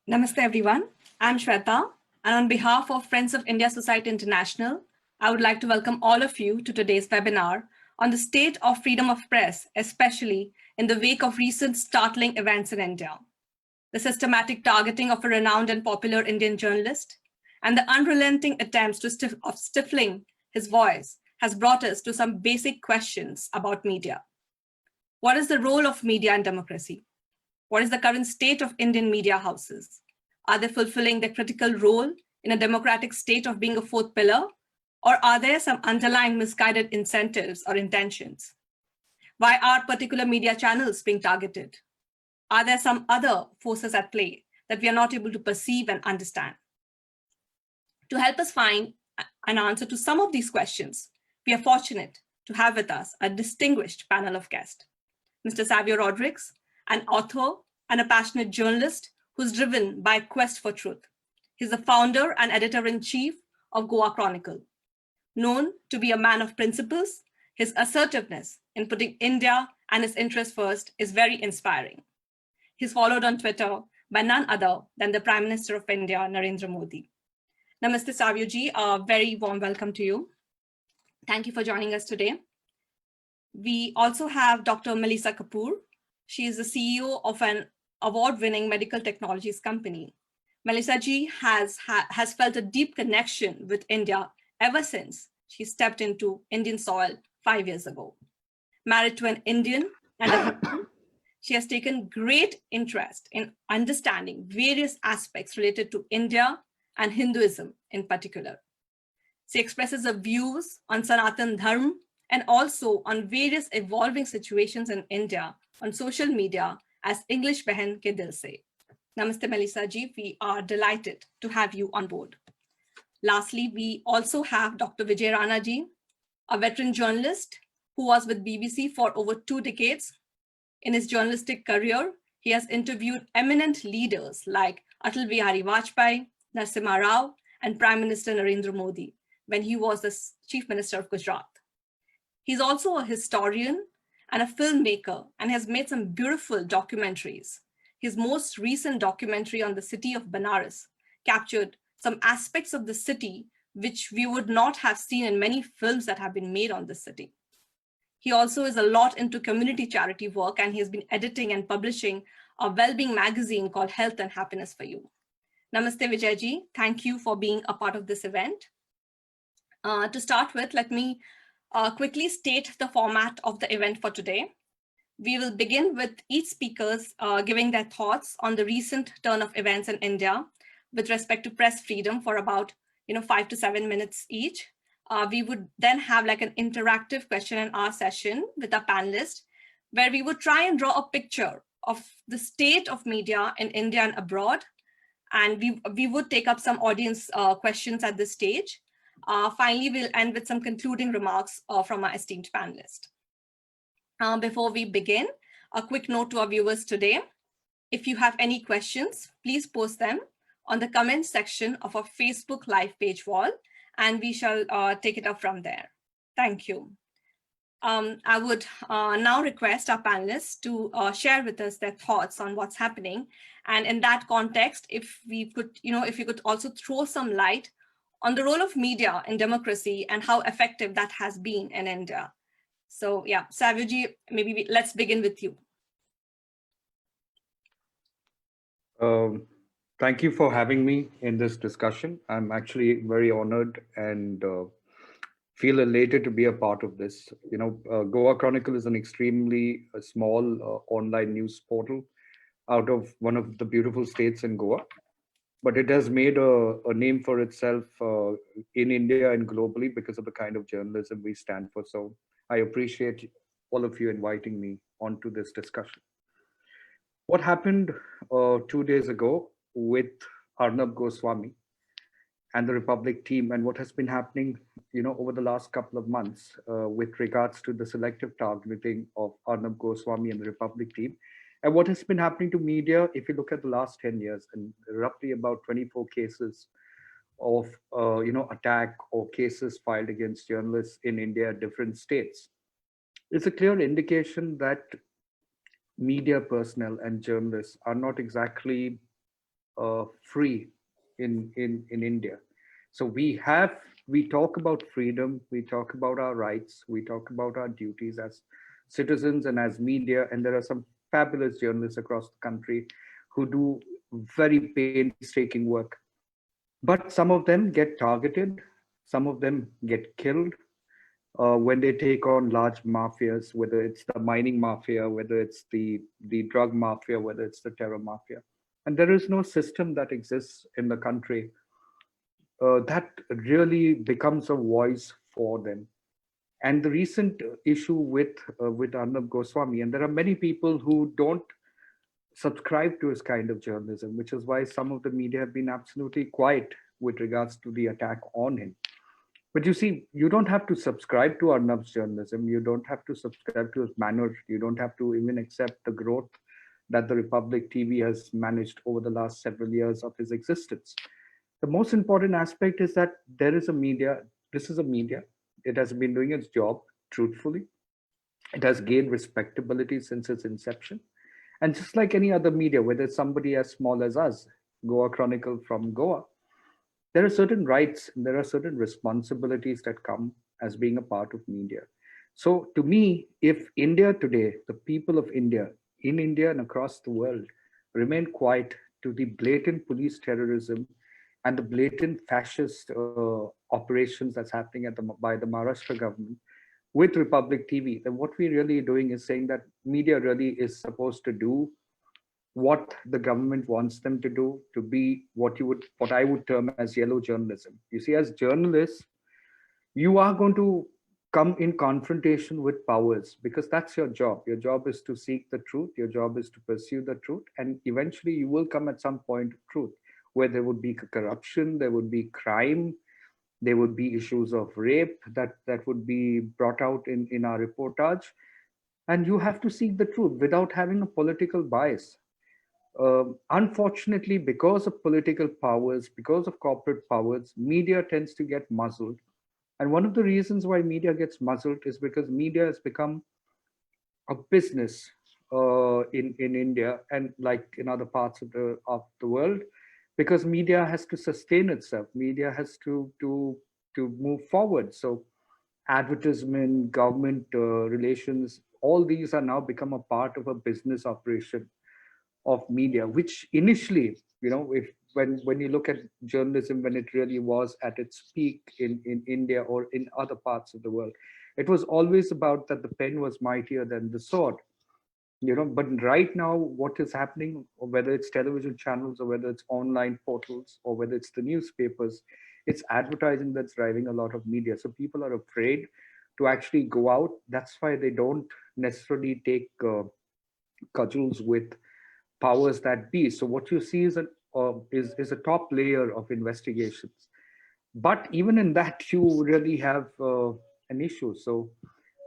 Namaste everyone. I'm Shweta, and on behalf of Friends of India Society International, I would like to welcome all of you to today's webinar on the state of freedom of press, especially in the wake of recent startling events in India. The systematic targeting of a renowned and popular Indian journalist and the unrelenting attempts of stifling his voice has brought us to some basic questions about media. What is the role of media in democracy? What is the current state of Indian media houses? Are they fulfilling their critical role in a democratic state of being a fourth pillar? Or are there some underlying misguided incentives or intentions? Why are particular media channels being targeted? Are there some other forces at play that we are not able to perceive and understand? To help us find an answer to some of these questions, we are fortunate to have with us a distinguished panel of guests. Mr. Savio Rodriguez, an author and a passionate journalist who's driven by a quest for truth. He's the founder and editor-in-chief of Goa Chronicle. Known to be a man of principles, his assertiveness in putting India and his interests first is very inspiring. He's followed on Twitter by none other than the Prime Minister of India, Narendra Modi. Namaste Savio ji, a very warm welcome to you. Thank you for joining us today. We also have Dr. Melissa Kapoor. She is the CEO of an award-winning medical technologies company. Melissa ji has felt a deep connection with India ever since she stepped into Indian soil 5 years ago. Married to an Indian and a Hindu, she has taken great interest in understanding various aspects related to India and Hinduism in particular. She expresses her views on Sanatan Dharma and also on various evolving situations in India on social media as English Behan Ke Dil Se. Namaste Melissa ji, we are delighted to have you on board. Lastly, we also have Dr. Vijay Rana ji, a veteran journalist who was with BBC for over 2 decades. In his journalistic career, he has interviewed eminent leaders like Atal Bihari Vajpayee, Narasimha Rao, and Prime Minister Narendra Modi when he was the Chief Minister of Gujarat. He's also a historian and a filmmaker and has made some beautiful documentaries. His most recent documentary on the city of Benares captured some aspects of the city which we would not have seen in many films that have been made on the city. He also is a lot into community charity work, and he has been editing and publishing a well-being magazine called Health and Happiness for You. Namaste Vijay ji, thank you for being a part of this event. To start with, let me quickly state the format of the event for today. We will begin with each speakers giving their thoughts on the recent turn of events in India with respect to press freedom for about 5 to 7 minutes each. We would then have like an interactive question and answer session with our panelists, where we would try and draw a picture of the state of media in India and abroad. And we would take up some audience questions at this stage. Finally, we'll end with some concluding remarks from our esteemed panelist. Before we begin, a quick note to our viewers today. If you have any questions, please post them on the comments section of our Facebook live page wall, and we shall take it up from there. Thank you. I would now request our panelists to share with us their thoughts on what's happening. And in that context, if we could, if you could also throw some light on the role of media in democracy and how effective that has been in India. So yeah, Savio ji, maybe let's begin with you. Thank you for having me in this discussion. I'm actually very honored and feel elated to be a part of this. Goa Chronicle is an extremely small online news portal out of one of the beautiful states in Goa. But it has made a name for itself in India and globally because of the kind of journalism we stand for. So I appreciate all of you inviting me onto this discussion. What happened 2 days ago with Arnab Goswami and the Republic team, and what has been happening, over the last couple of months with regards to the selective targeting of Arnab Goswami and the Republic team, and what has been happening to media, if you look at the last 10 years, and roughly about 24 cases of, attack or cases filed against journalists in India, different states, it's a clear indication that media personnel and journalists are not exactly free in India. So we talk about freedom, we talk about our rights, we talk about our duties as citizens and as media, and there are some fabulous journalists across the country who do very painstaking work. But some of them get targeted, some of them get killed when they take on large mafias, whether it's the mining mafia, whether it's the drug mafia, whether it's the terror mafia. And there is no system that exists in the country that really becomes a voice for them. And the recent issue with Arnab Goswami, and there are many people who don't subscribe to his kind of journalism, which is why some of the media have been absolutely quiet with regards to the attack on him. But you see, you don't have to subscribe to Arnab's journalism. You don't have to subscribe to his manner. You don't have to even accept the growth that the Republic TV has managed over the last several years of his existence. The most important aspect is that there is a media. This is a media. It has been doing its job truthfully. It has gained respectability since its inception. And just like any other media, whether it's somebody as small as us, Goa Chronicle from Goa, there are certain rights and there are certain responsibilities that come as being a part of media. So to me, if India today, the people of India, in India and across the world, remain quiet to the blatant police terrorism and the blatant fascist operations that's happening by the Maharashtra government with Republic TV, then what we're really doing is saying that media really is supposed to do what the government wants them to be what I would term as yellow journalism. You see, as journalists, you are going to come in confrontation with powers because that's your job. Your job is to seek the truth, your job is to pursue the truth, and eventually you will come at some point of truth where there would be corruption, there would be crime, there would be issues of rape that would be brought out in our reportage, and you have to seek the truth without having a political bias. Unfortunately, because of political powers, because of corporate powers, media tends to get muzzled. And one of the reasons why media gets muzzled is because media has become a business in India and like in other parts of the world, because media has to sustain itself. Media has to move forward. So advertisement, government relations, all these are now become a part of a business operation of media, which initially, if when you look at journalism when it really was at its peak in India or in other parts of the world, it was always about that the pen was mightier than the sword. But right now, what is happening, whether it's television channels or whether it's online portals or whether it's the newspapers, it's advertising that's driving a lot of media. So people are afraid to actually go out. That's why they don't necessarily take cudgels with powers that be. So what you see is a top layer of investigations. But even in that, you really have an issue. So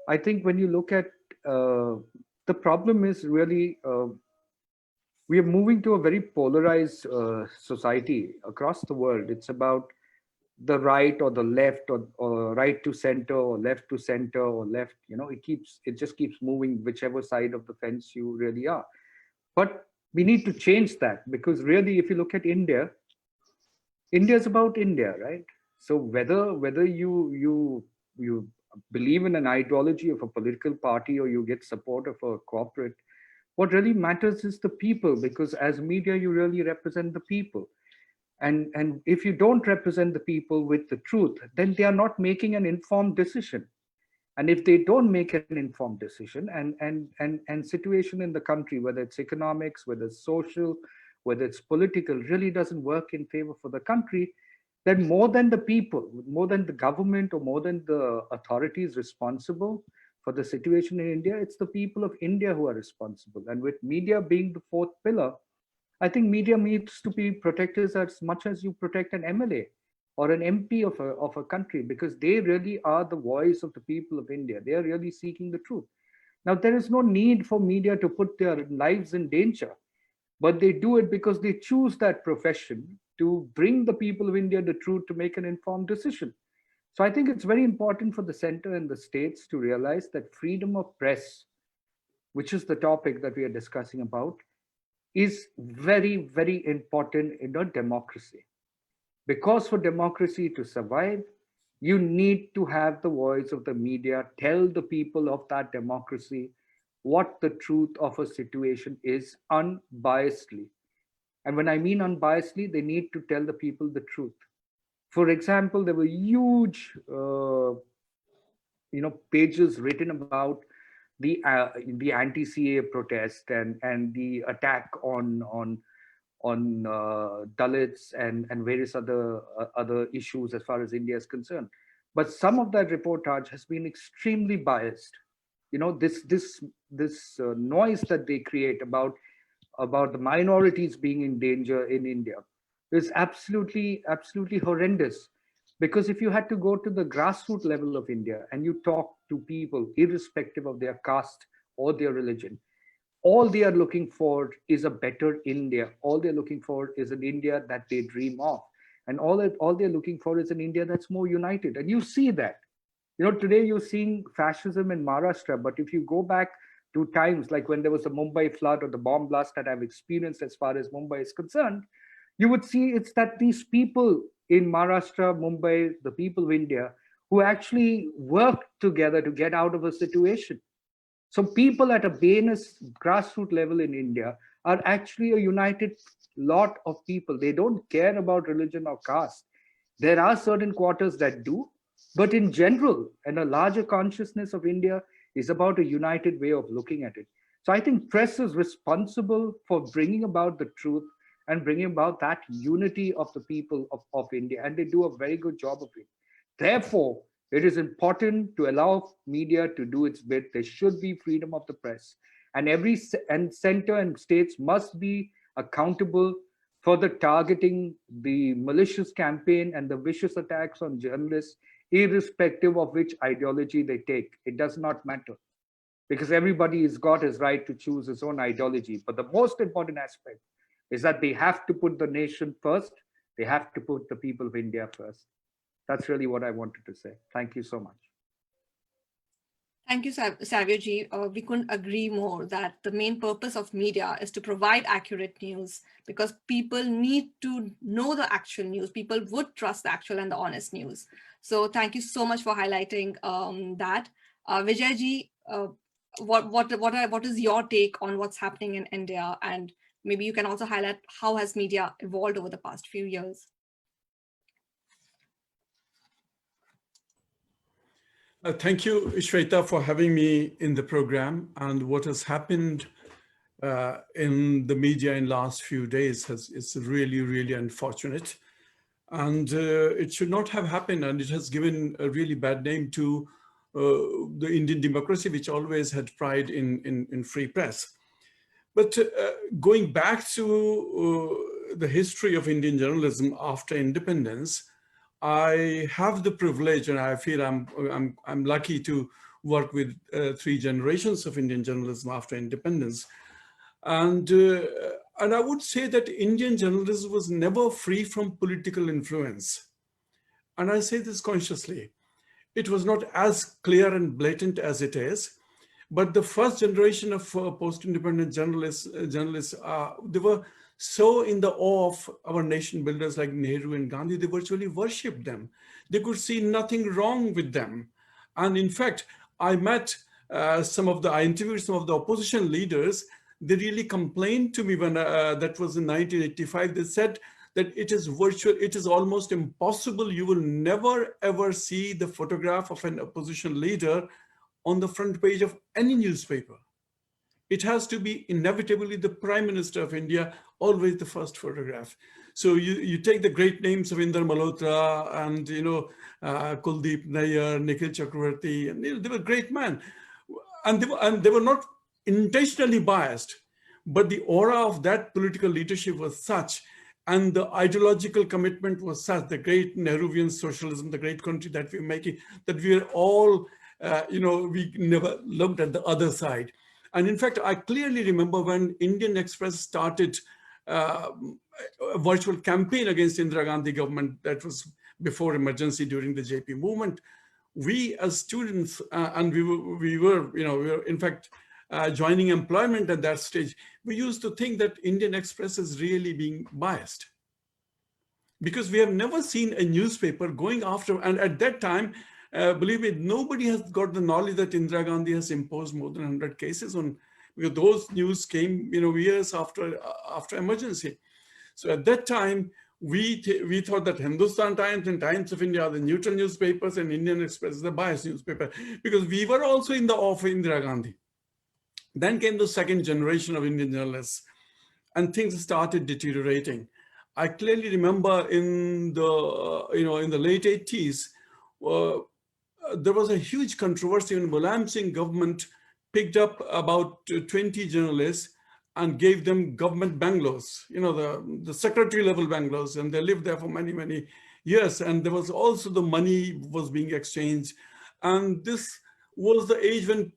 I think when you look at the problem is really we are moving to a very polarized society across the world. It's about the right or the left or right to center or left to center or left. It just keeps moving whichever side of the fence you really are. But we need to change that because really, if you look at India is about India, right? So whether you believe in an ideology of a political party or you get support of a corporate, what really matters is the people, because as media you really represent the people. And if you don't represent the people with the truth, then they are not making an informed decision. And if they don't make an informed decision, and situation in the country, whether it's economics, whether it's social, whether it's political, really doesn't work in favor for the country, then more than the people, more than the government or more than the authorities responsible for the situation in India, it's the people of India who are responsible. And with media being the fourth pillar, I think media needs to be protected as much as you protect an MLA or an MP of a country, because they really are the voice of the people of India. They are really seeking the truth. Now, there is no need for media to put their lives in danger, but they do it because they choose that profession to bring the people of India the truth to make an informed decision. So I think it's very important for the center and the states to realize that freedom of press, which is the topic that we are discussing about, is very, very important in a democracy. Because for democracy to survive, you need to have the voice of the media tell the people of that democracy what the truth of a situation is unbiasedly. And when I mean unbiasedly, they need to tell the people the truth. For example, there were huge, pages written about the anti-CA protest and the attack on Dalits and various other issues as far as India is concerned. But some of that reportage has been extremely biased. This noise that they create about the minorities being in danger in India is absolutely horrendous. Because if you had to go to the grassroots level of India and you talk to people, irrespective of their caste or their religion, all they are looking for is a better India. All they're looking for is an India that they dream of. And all they're looking for is an India that's more united. And you see that. Today you're seeing fascism in Maharashtra, but if you go back to times like when there was the Mumbai flood or the bomb blast that I've experienced as far as Mumbai is concerned, you would see it's that these people in Maharashtra, Mumbai, the people of India, who actually worked together to get out of a situation. So people at a base grassroots level in India are actually a united lot of people. They don't care about religion or caste. There are certain quarters that do, but in general, and a larger consciousness of India is about a united way of looking at it. So I think press is responsible for bringing about the truth and bringing about that unity of the people of India, and they do a very good job of it. Therefore, it is important to allow media to do its bit. There should be freedom of the press, and and center and states must be accountable for the targeting, the malicious campaign, and the vicious attacks on journalists, irrespective of which ideology they take. It does not matter, because everybody has got his right to choose his own ideology. But the most important aspect is that they have to put the nation first. They have to put the people of India first. That's really what I wanted to say. Thank you so much. Thank you, Savio ji. We couldn't agree more that the main purpose of media is to provide accurate news, because people need to know the actual news. People would trust the actual and the honest news. So thank you so much for highlighting that. Vijay ji, what is your take on what's happening in India? And maybe you can also highlight how has media evolved over the past few years. Thank you, Shweta, for having me in the program. And what has happened in the media in last few days is really, really unfortunate. And it should not have happened. And it has given a really bad name to the Indian democracy, which always had pride in free press. But going back to the history of Indian journalism after independence, I have the privilege, and I feel I'm lucky to work with 3 generations of Indian journalism after independence, and I would say that Indian journalism was never free from political influence, and I say this consciously. It was not as clear and blatant as it is, but the first generation of post-independent journalists, they were so in the awe of our nation builders like Nehru and Gandhi, they virtually worshipped them. They could see nothing wrong with them. And in fact, I interviewed some of the opposition leaders. They really complained to me when that was in 1985. They said that it is almost impossible. You will never ever see the photograph of an opposition leader on the front page of any newspaper. It has to be inevitably the Prime Minister of India, always the first photograph. So you take the great names of Inder Malhotra and Kuldeep Nayyar, Nikhil Chakravarti, and they were great men, and they were not intentionally biased, but the aura of that political leadership was such, and the ideological commitment was such. The great Nehruvian socialism, the great country that we're making, that we are all, we never looked at the other side. And in fact, I clearly remember when Indian Express started a virtual campaign against Indira Gandhi government, that was before emergency during the JP movement. We as students, and we were in fact, joining employment at that stage, we used to think that Indian Express is really being biased, because we have never seen a newspaper going after, and at that time, believe me, nobody has got the knowledge that Indira Gandhi has imposed more than 100 cases on, because those news came, years after emergency. So at that time, we thought that Hindustan Times and Times of India are the neutral newspapers and Indian Express is the biased newspaper, because we were also in the awe of Indira Gandhi. Then came the second generation of Indian journalists, and things started deteriorating. I clearly remember in the in the late 80s, there was a huge controversy when Mulayam Singh government picked up about 20 journalists and gave them government bungalows, the secretary level bungalows, and they lived there for many, many years. And there was also the money was being exchanged. And this was the age when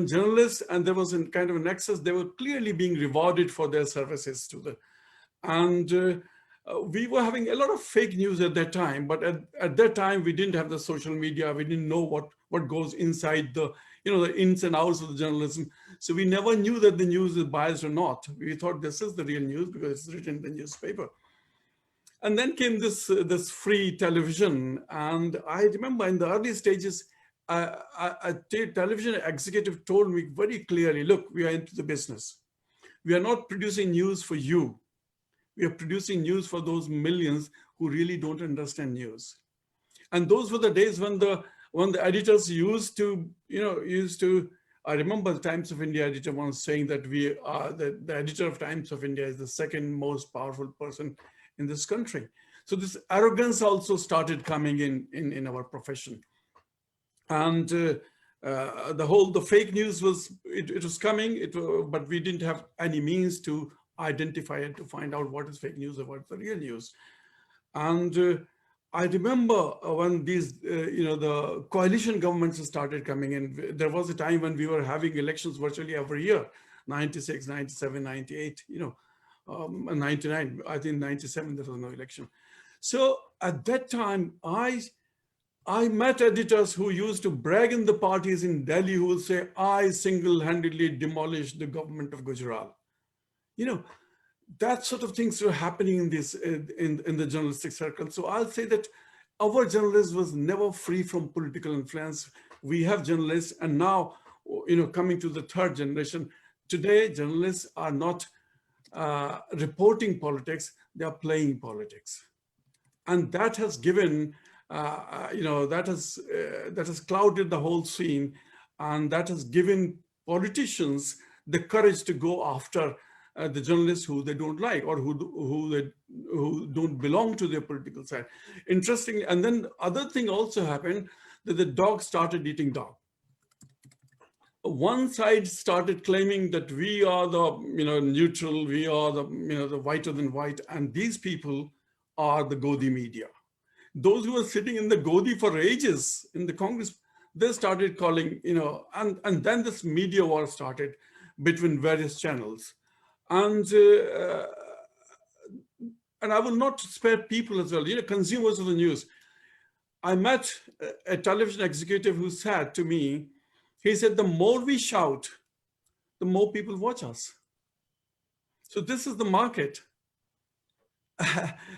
journalists, and there was a kind of an excess, they were clearly being rewarded for their services to the, and we were having a lot of fake news at that time, but at that time, we didn't have the social media. We didn't know what goes inside the, the ins and outs of the journalism. So we never knew that the news is biased or not. We thought this is the real news because it's written in the newspaper. And then came this free television. And I remember in the early stages, a television executive told me very clearly, look, we are into the business. We are not producing news for you. We are producing news for those millions who really don't understand news. And those were the days when the editors used to, I remember the Times of India editor once saying that we are the editor of Times of India is the second most powerful person in this country. So this arrogance also started coming in our profession. And the fake news was, it was coming, but we didn't have any means to identify it, to find out what is fake news or what's the real news. And I remember when these, the coalition governments started coming in, there was a time when we were having elections virtually every year, 96, 97, 98, 99, I think 97, there was no election. So at that time, I met editors who used to brag in the parties in Delhi who would say, I single-handedly demolished the government of Gujarat. That sort of things were happening in this in the journalistic circle. So I'll say that our journalism was never free from political influence. We have journalists, and now, coming to the third generation, today journalists are not reporting politics; they are playing politics, and that has given, that has clouded the whole scene, and that has given politicians the courage to go after the journalists who they don't like or who don't belong to their political side. Interesting. And then other thing also happened, that the dog started eating dog. One side started claiming that we are the neutral, we are the the whiter than white, and these people are the Godi media. Those who were sitting in the Godi for ages in the Congress, they started calling, and then this media war started between various channels. And I will not spare people as well, consumers of the news. I met a television executive who said to me, he said, the more we shout, the more people watch us. So this is the market.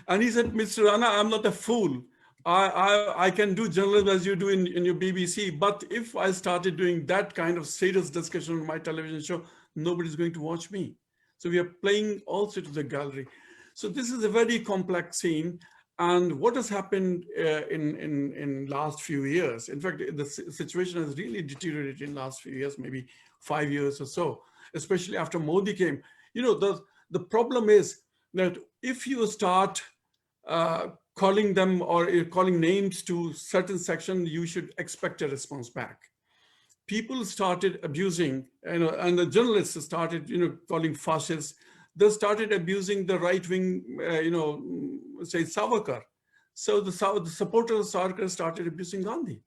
And he said, Mr. Rana, I'm not a fool. I can do journalism as you do in your BBC, but if I started doing that kind of serious discussion on my television show, nobody's going to watch me. So we are playing also to the gallery. So this is a very complex scene. And what has happened in last few years, in fact, the situation has really deteriorated in last few years, maybe 5 years or so, especially after Modi came. The problem is that if you start calling them or calling names to certain section, you should expect a response back. People started abusing, and the journalists started, calling fascists. They started abusing the right wing, say Savarkar. So the supporters of Savarkar started abusing Gandhi.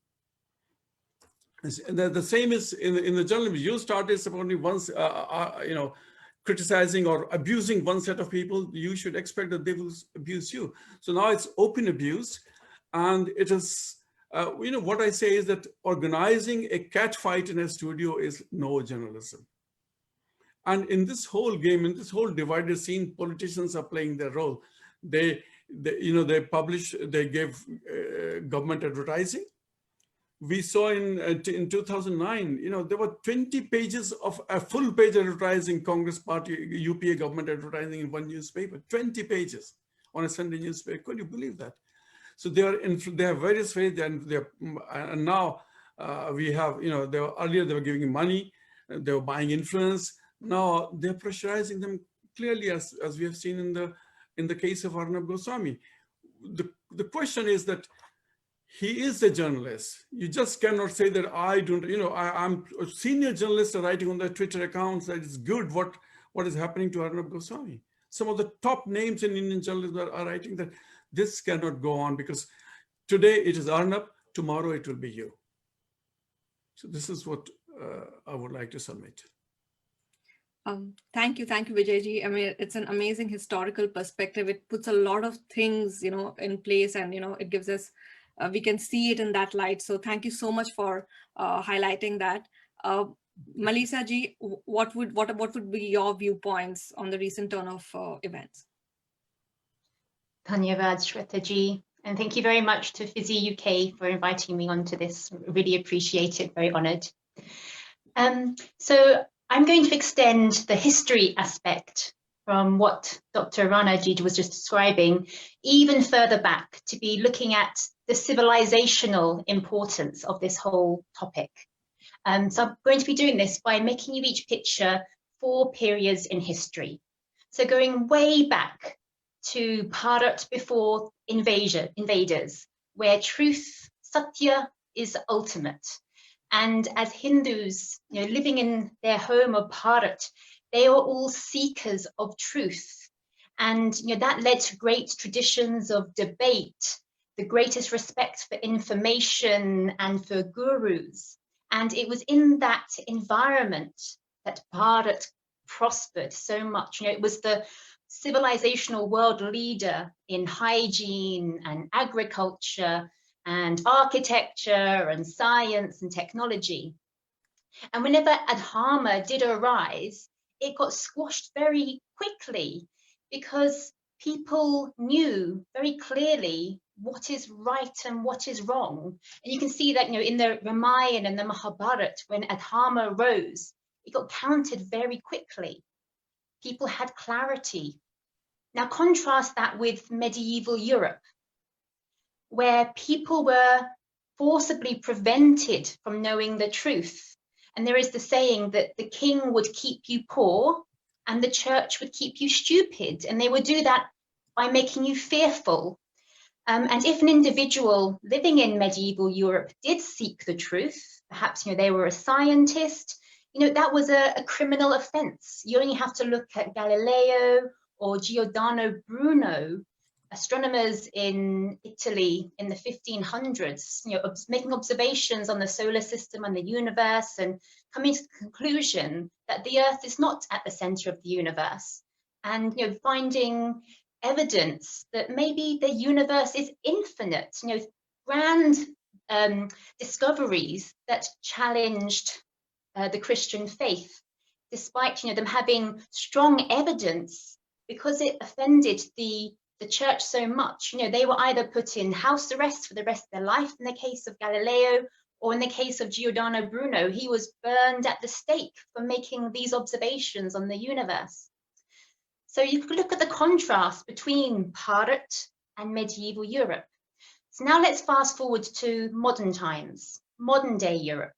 The same is in the journalism. You started supporting once, criticizing or abusing one set of people, you should expect that they will abuse you. So now it's open abuse, and it is What I say is that organizing a cat fight in a studio is no journalism. And in this whole game, in this whole divided scene, politicians are playing their role. They gave government advertising. We saw in 2009, there were 20 pages of a full page advertising, Congress Party, UPA government advertising in one newspaper, 20 pages on a Sunday newspaper. Could you believe that? So they have various ways, and now we have, earlier they were giving money, they were buying influence. Now they're pressurizing them clearly, as we have seen in the case of Arnab Goswami. The question is that he is a journalist. You just cannot say that I'm a senior journalist writing on their Twitter accounts that it's good what is happening to Arnab Goswami. Some of the top names in Indian journalism are writing that this cannot go on because today it is Arnab, tomorrow it will be you. So this is what I would like to submit. Thank you, Vijayji. I mean, it's an amazing historical perspective. It puts a lot of things, in place, and it gives us. We can see it in that light. So thank you so much for highlighting that. Malisa ji, what would be your viewpoints on the recent turn of events? Dhanyavad Shweta ji, and thank you very much to Fizzy UK for inviting me onto this. Really appreciate it, very honoured. So I'm going to extend the history aspect from what Dr. Rana ji was just describing even further back to be looking at the civilizational importance of this whole topic. So I'm going to be doing this by making you each picture 4 periods in history. So going way back to Bharat before invaders, where truth, satya, is ultimate. And as Hindus, living in their home of Bharat, they are all seekers of truth. And that led to great traditions of debate, the greatest respect for information and for gurus. And it was in that environment that Bharat prospered so much. It was the civilizational world leader in hygiene and agriculture and architecture and science and technology. And whenever adharma did arise, it got squashed very quickly because people knew very clearly what is right and what is wrong. And you can see that in the Ramayana and the Mahabharata, when adharma rose, it got countered very quickly. People had clarity. Now contrast that with medieval Europe, where people were forcibly prevented from knowing the truth. And there is the saying that the king would keep you poor and the church would keep you stupid. And they would do that by making you fearful. And if an individual living in medieval Europe did seek the truth, perhaps they were a scientist, that was a criminal offense. You only have to look at Galileo or Giordano Bruno, astronomers in Italy in the 1500s, making observations on the solar system and the universe and coming to the conclusion that the Earth is not at the center of the universe, and finding evidence that maybe the universe is infinite, grand discoveries that challenged the Christian faith, despite them having strong evidence, because it offended the church so much. They were either put in house arrest for the rest of their life in the case of Galileo, or in the case of Giordano Bruno, he was burned at the stake for making these observations on the universe. So you could look at the contrast between Bharat and medieval Europe. So now let's fast forward to modern times, modern day Europe.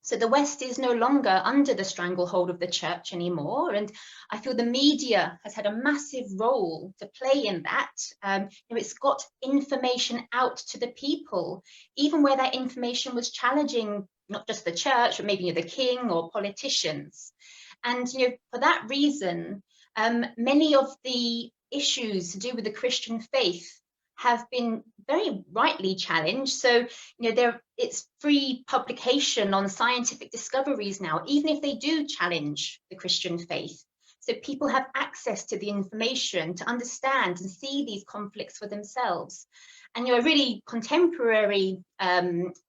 So the West is no longer under the stranglehold of the church anymore. And I feel the media has had a massive role to play in that. It's got information out to the people, even where that information was challenging not just the church, but maybe the king or politicians. And for that reason, many of the issues to do with the Christian faith have been very rightly challenged. So, it's free publication on scientific discoveries now, even if they do challenge the Christian faith. So people have access to the information to understand and see these conflicts for themselves. And a really contemporary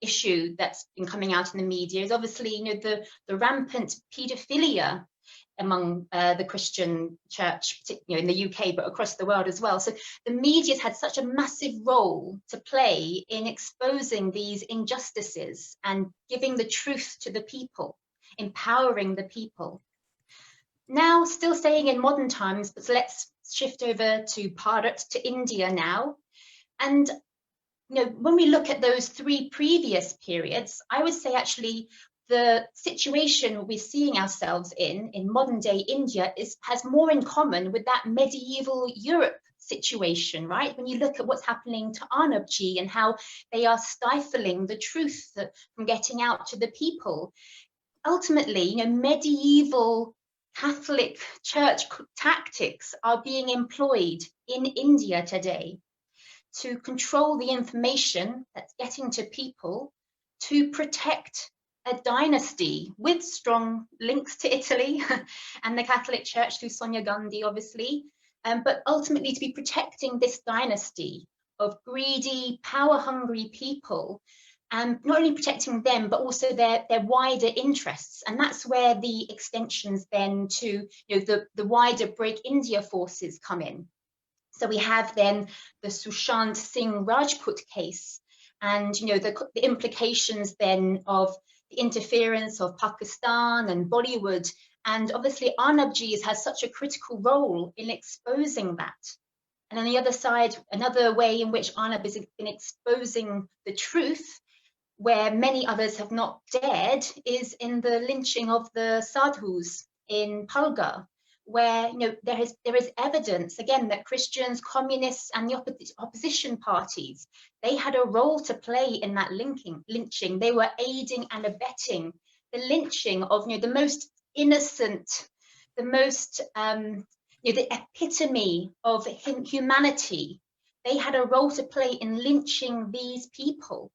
issue that's been coming out in the media is obviously the rampant paedophilia among the Christian church, in the UK, but across the world as well. So the media's had such a massive role to play in exposing these injustices and giving the truth to the people, empowering the people. Now, still staying in modern times, but let's shift over to Bharat, to India now. And when we look at those three previous periods, I would say actually the situation we're seeing ourselves in modern day India has more in common with that medieval Europe situation, right? When you look at what's happening to Arnabji and how they are stifling the truth from getting out to the people. Ultimately, medieval Catholic Church tactics are being employed in India today to control the information that's getting to people, to protect a dynasty with strong links to Italy and the Catholic Church through Sonia Gandhi, obviously, but ultimately to be protecting this dynasty of greedy, power-hungry people, and not only protecting them, but also their wider interests. And that's where the extensions then to the wider Break India forces come in. So we have then the Sushant Singh Rajput case, and the implications then of the interference of Pakistan and Bollywood, and obviously Arnabji has such a critical role in exposing that. And on the other side, another way in which Arnab has been exposing the truth, where many others have not dared, is in the lynching of the sadhus in Palghar, where there is evidence again that Christians, communists, and the opposition parties, they had a role to play in that lynching. They were aiding and abetting the lynching of the most innocent, the most the epitome of humanity. They had a role to play in lynching these people.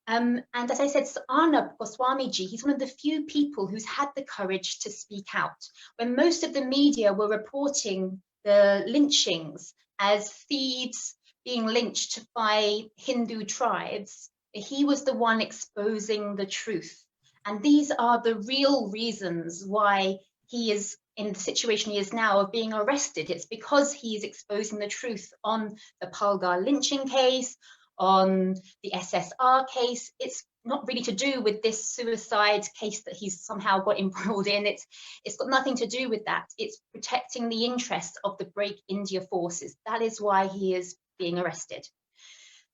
And as I said, Arnab Goswami ji, he's one of the few people who's had the courage to speak out. When most of the media were reporting the lynchings as thieves being lynched by Hindu tribes, he was the one exposing the truth. And these are the real reasons why he is in the situation he is now of being arrested. It's because he's exposing the truth on the Palgar lynching case, on the SSR case. It's not really to do with this suicide case that he's somehow got embroiled in. It's got nothing to do with that. It's protecting the interests of the Break India forces. That is why he is being arrested.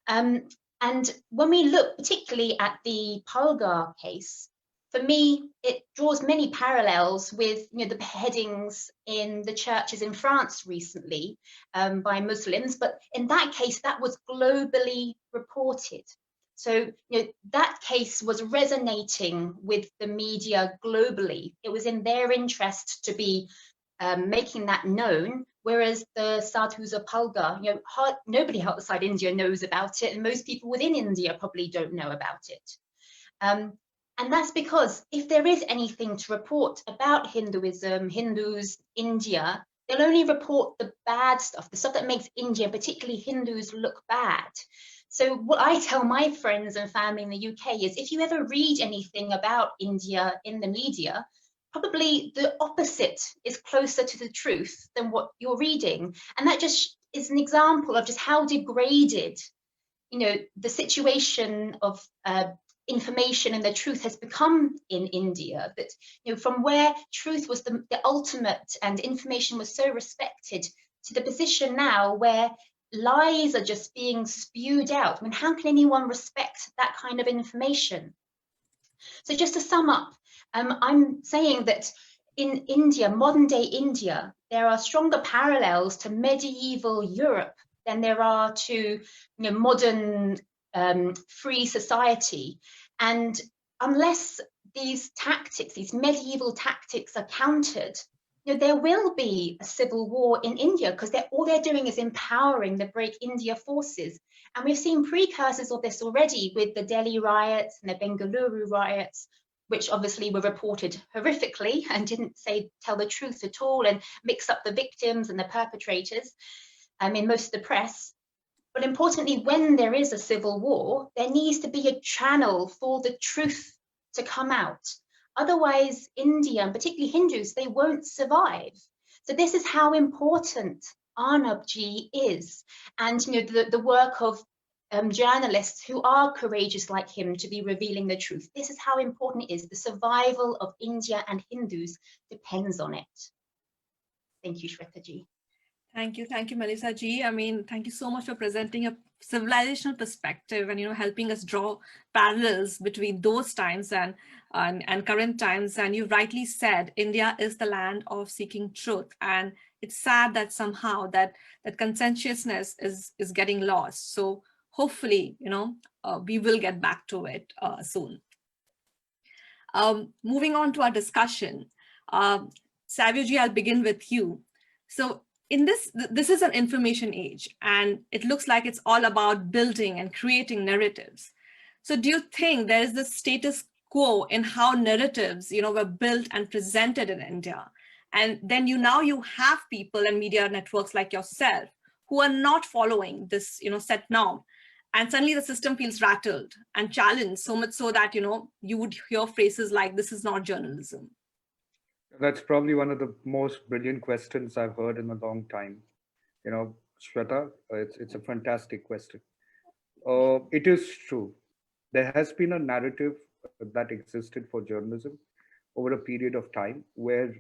And when we look particularly at the Palgar case, for me, it draws many parallels with the beheadings in the churches in France recently by Muslims. But in that case, that was globally reported. So that case was resonating with the media globally. It was in their interest to be making that known, whereas the sadhus of Palgar, nobody outside India knows about it, and most people within India probably don't know about it. And that's because if there is anything to report about Hinduism, Hindus, India, they'll only report the bad stuff, the stuff that makes India, particularly Hindus, look bad. So what I tell my friends and family in the UK is, if you ever read anything about India in the media, probably the opposite is closer to the truth than what you're reading. And that just is an example of just how degraded, the situation of information and the truth has become in India. That from where truth was the ultimate and information was so respected, to the position now where lies are just being spewed out. I mean, how can anyone respect that kind of information? So just to sum up, I'm saying that in India, modern day India, there are stronger parallels to medieval Europe than there are to modern free society. And unless these tactics, these medieval tactics, are countered, there will be a civil war in India, because all they're doing is empowering the Break India forces. And we've seen precursors of this already with the Delhi riots and the Bengaluru riots, which obviously were reported horrifically and didn't tell the truth at all and mix up the victims and the perpetrators in most of the press. But importantly, when there is a civil war, there needs to be a channel for the truth to come out. Otherwise, India, and particularly Hindus, they won't survive. So this is how important Arnabji is. And the work of journalists who are courageous like him to be revealing the truth. This is how important it is. The survival of India and Hindus depends on it. Thank you, Shweta ji. Thank you, Melissa ji. I mean, thank you so much for presenting a civilizational perspective and helping us draw parallels between those times and current times. And you rightly said, India is the land of seeking truth, and it's sad that somehow that conscientiousness is getting lost. So hopefully, we will get back to it soon. Moving on to our discussion, Savio ji, I'll begin with you. So in this is an information age, and it looks like it's all about building and creating narratives. So do you think there is this status quo in how narratives, were built and presented in India? And then you have people and media networks like yourself who are not following this, set norm. And suddenly the system feels rattled and challenged, so much so that, you would hear phrases like, this is not journalism. That's probably one of the most brilliant questions I've heard in a long time. Shweta, it's a fantastic question. It is true. There has been a narrative that existed for journalism over a period of time where,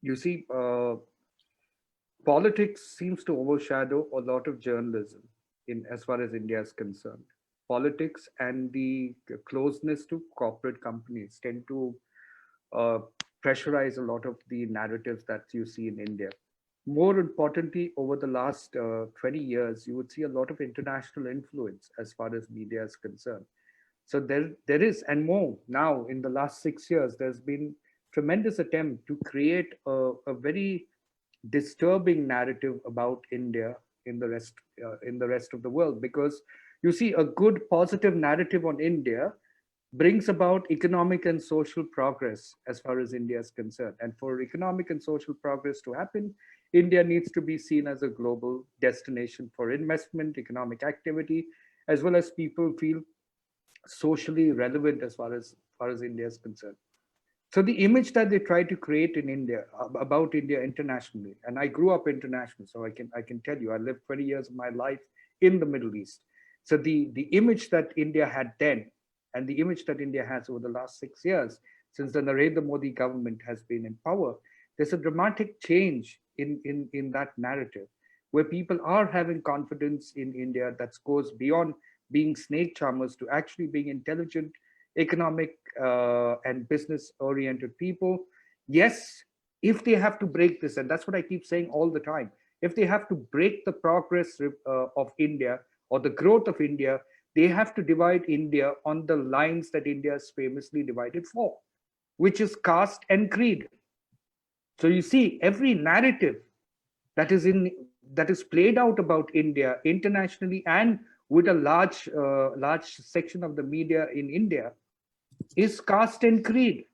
you see, politics seems to overshadow a lot of journalism as far as India is concerned. Politics and the closeness to corporate companies tend to pressurize a lot of the narratives that you see in India. More importantly, over the last 20 years, you would see a lot of international influence as far as media is concerned. So there is, and more now in the last 6 years, there's been tremendous attempt to create a very disturbing narrative about India in the rest of the world, because you see a good positive narrative on India brings about economic and social progress as far as India is concerned. And for economic and social progress to happen, India needs to be seen as a global destination for investment, economic activity, as well as people feel socially relevant as far as India is concerned. So the image that they try to create in India about India internationally, and I grew up international, so I can tell you, I lived 20 years of my life in the Middle East. So the image that India had then, and the image that India has over the last 6 years, since the Narendra Modi government has been in power, there's a dramatic change in that narrative, where people are having confidence in India that goes beyond being snake charmers to actually being intelligent, economic and business-oriented people. Yes, if they have to break this, and that's what I keep saying all the time, if they have to break the progress of India or the growth of India, they have to divide India on the lines that India is famously divided for, which is caste and creed. So you see, every narrative that is played out about India internationally and with a large section of the media in India is caste and creed.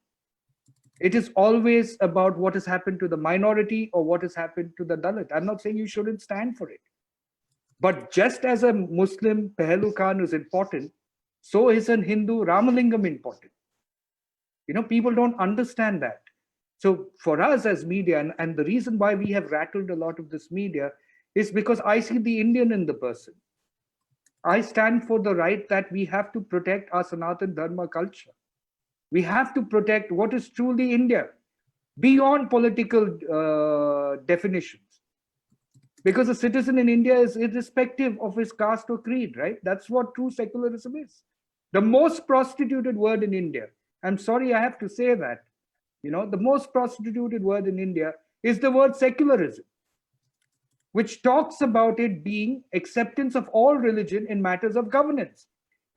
It is always about what has happened to the minority or what has happened to the Dalit. I'm not saying you shouldn't stand for it. But just as a Muslim Pehlu Khan is important, so is a Hindu Ramalingam important. People don't understand that. So for us as media, and the reason why we have rattled a lot of this media is because I see the Indian in the person. I stand for the right that we have to protect our Sanatan Dharma culture. We have to protect what is truly India beyond political definitions. Because a citizen in India is irrespective of his caste or creed, right? That's what true secularism is. The most prostituted word in India, I'm sorry I have to say that, the most prostituted word in India is the word secularism, which talks about it being acceptance of all religion in matters of governance.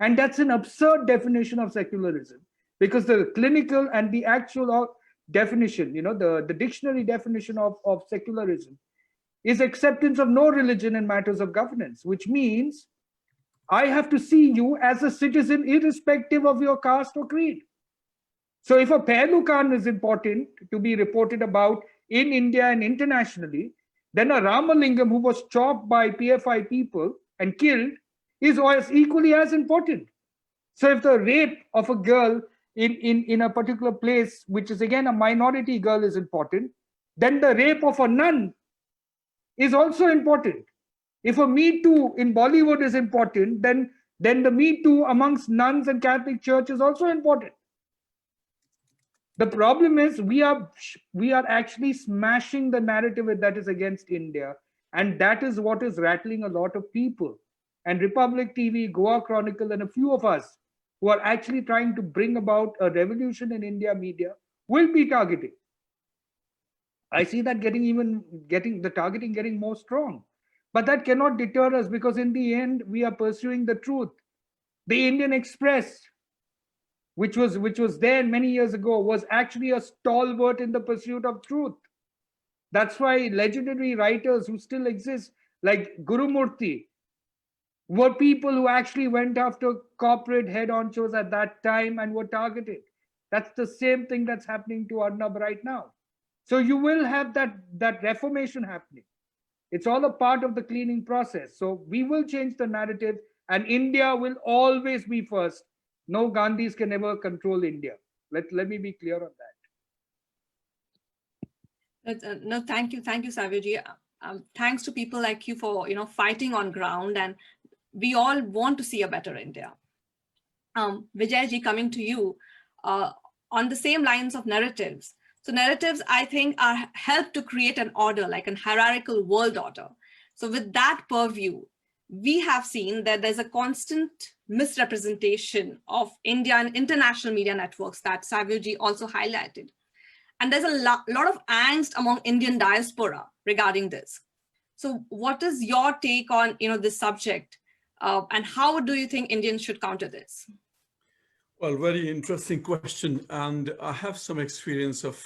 And that's an absurd definition of secularism, because the clinical and the actual definition, the dictionary definition of secularism is acceptance of no religion in matters of governance, which means I have to see you as a citizen irrespective of your caste or creed. So if a Pehlu Khan is important to be reported about in India and internationally, then a Ramalingam who was chopped by PFI people and killed is equally as important. So if the rape of a girl in a particular place, which is again a minority girl, is important, then the rape of a nun is also important. If a Me Too in Bollywood is important, then the Me Too amongst nuns and Catholic Church is also important. The problem is we are actually smashing the narrative that is against India, and that is what is rattling a lot of people. And Republic TV, Goa Chronicle, and a few of us who are actually trying to bring about a revolution in India media will be targeting. I see that the targeting getting more strong. But that cannot deter us, because in the end, we are pursuing the truth. The Indian Express, which was there many years ago, was actually a stalwart in the pursuit of truth. That's why legendary writers who still exist, like Gurumurthy, were people who actually went after corporate head honchos at that time and were targeted. That's the same thing that's happening to Arnab right now. So you will have that reformation happening. It's all a part of the cleaning process. So we will change the narrative, and India will always be first. No Gandhis can ever control India. Let me be clear on that. No, thank you, Savio ji. Thanks to people like you for fighting on ground, and we all want to see a better India. Vijay ji, coming to you on the same lines of narratives. So narratives, I think, are help to create an order, like an hierarchical world order. So with that purview, we have seen that there's a constant misrepresentation of India in international media networks that Savio ji also highlighted. And there's a lot of angst among Indian diaspora regarding this. So what is your take on this subject, and how do you think Indians should counter this? Well, very interesting question, and I have some experience of,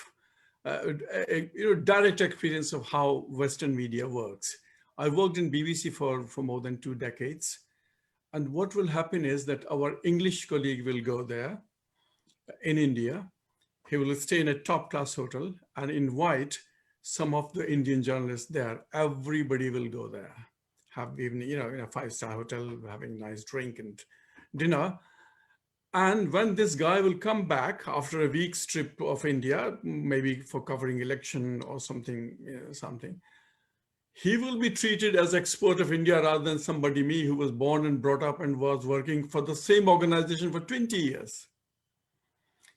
direct experience of how Western media works. I worked in BBC for more than 2 decades, and what will happen is that our English colleague will go there in India. He will stay in a top-class hotel and invite some of the Indian journalists there. Everybody will go there, have evening, in a 5-star hotel, having nice drink and dinner. And when this guy will come back after a week's trip of India, maybe for covering election or something, he will be treated as expert of India rather than somebody me who was born and brought up and was working for the same organization for 20 years.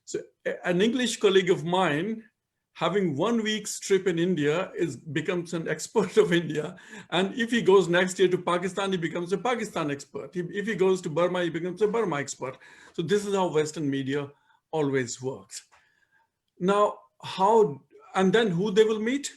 So an English colleague of mine having 1 week's trip in India becomes an expert of India. And if he goes next year to Pakistan, he becomes a Pakistan expert. If he goes to Burma, he becomes a Burma expert. So this is how Western media always works. Now, and then who they will meet?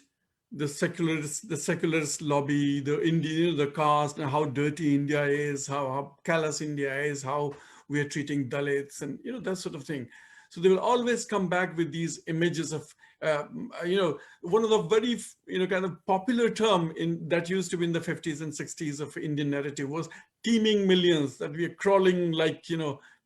The secularist lobby, the Indian, the caste, and how dirty India is, how callous India is, how we are treating Dalits, and that sort of thing. So they will always come back with these images of, one of the very, kind of popular term that used to be in the 50s and 60s of Indian narrative was teeming millions, that we are crawling like,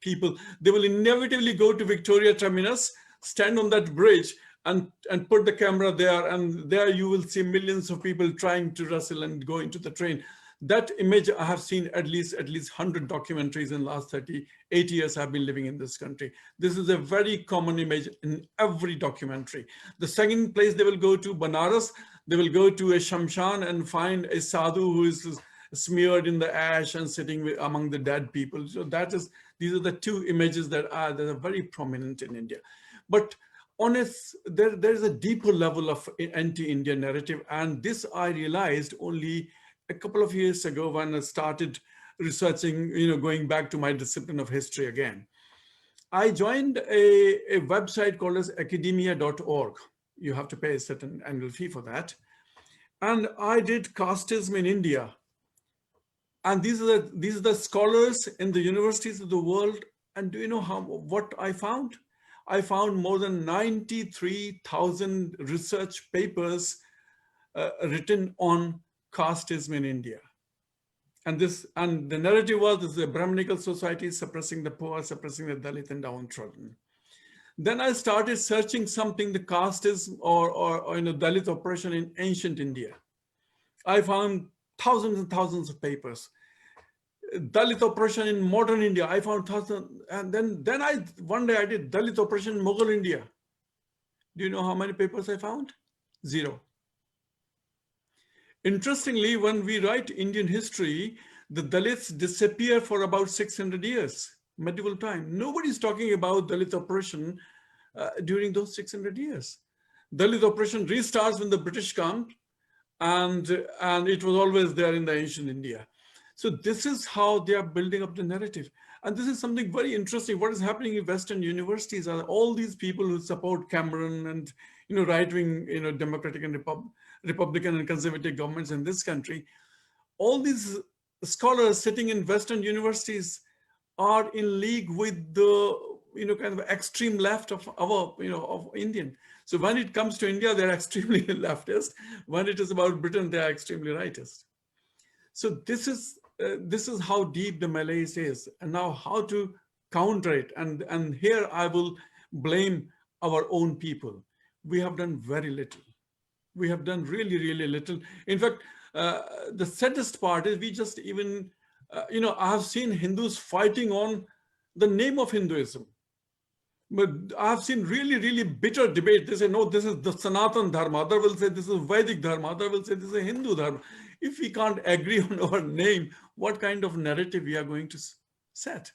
people. They will inevitably go to Victoria Terminus, stand on that bridge and put the camera there, and there you will see millions of people trying to wrestle and go into the train. That image I have seen at least 100 documentaries in the last 38 years I've been living in this country. This is a very common image in every documentary. The second place they will go to, Banaras, they will go to a Shamshan and find a sadhu who is smeared in the ash and sitting among the dead people. So these are the 2 images that are very prominent in India. But there is a deeper level of anti-Indian narrative, and this I realized only a couple of years ago when I started researching, going back to my discipline of history again. I joined a website called as academia.org. You have to pay a certain annual fee for that. And I did casteism in India. And these are the scholars in the universities of the world. And do you know what I found? I found more than 93,000 research papers written on casteism in India. And the narrative was this is a Brahminical society suppressing the poor, suppressing the Dalit and downtrodden. Then I started searching something, the casteism or Dalit oppression in ancient India. I found thousands and thousands of papers. Dalit oppression in modern India, I found thousands. And then one day I did Dalit oppression in Mughal India. Do you know how many papers I found? 0. Interestingly, when we write Indian history, the Dalits disappear for about 600 years, medieval time. Nobody's talking about Dalit oppression during those 600 years. Dalit oppression restarts when the British come, and it was always there in the ancient India. So this is how they are building up the narrative. And this is something very interesting. What is happening in Western universities are all these people who support Cameron and right-wing Democratic and Republican and conservative governments in this country. All these scholars sitting in Western universities are in league with the kind of extreme left of our of Indian. So when it comes to India, they're extremely leftist. When it is about Britain, they are extremely rightist. So this is how deep the malaise is, and now how to counter it. And here I will blame our own people. We have done very little. We have done really, really little. In fact, the saddest part is we just even, I have seen Hindus fighting on the name of Hinduism. But I've seen really, really bitter debate. They say, no, this is the Sanatan Dharma. Other will say this is Vedic Dharma. Other will say this is Hindu Dharma. If we can't agree on our name, what kind of narrative we are going to set?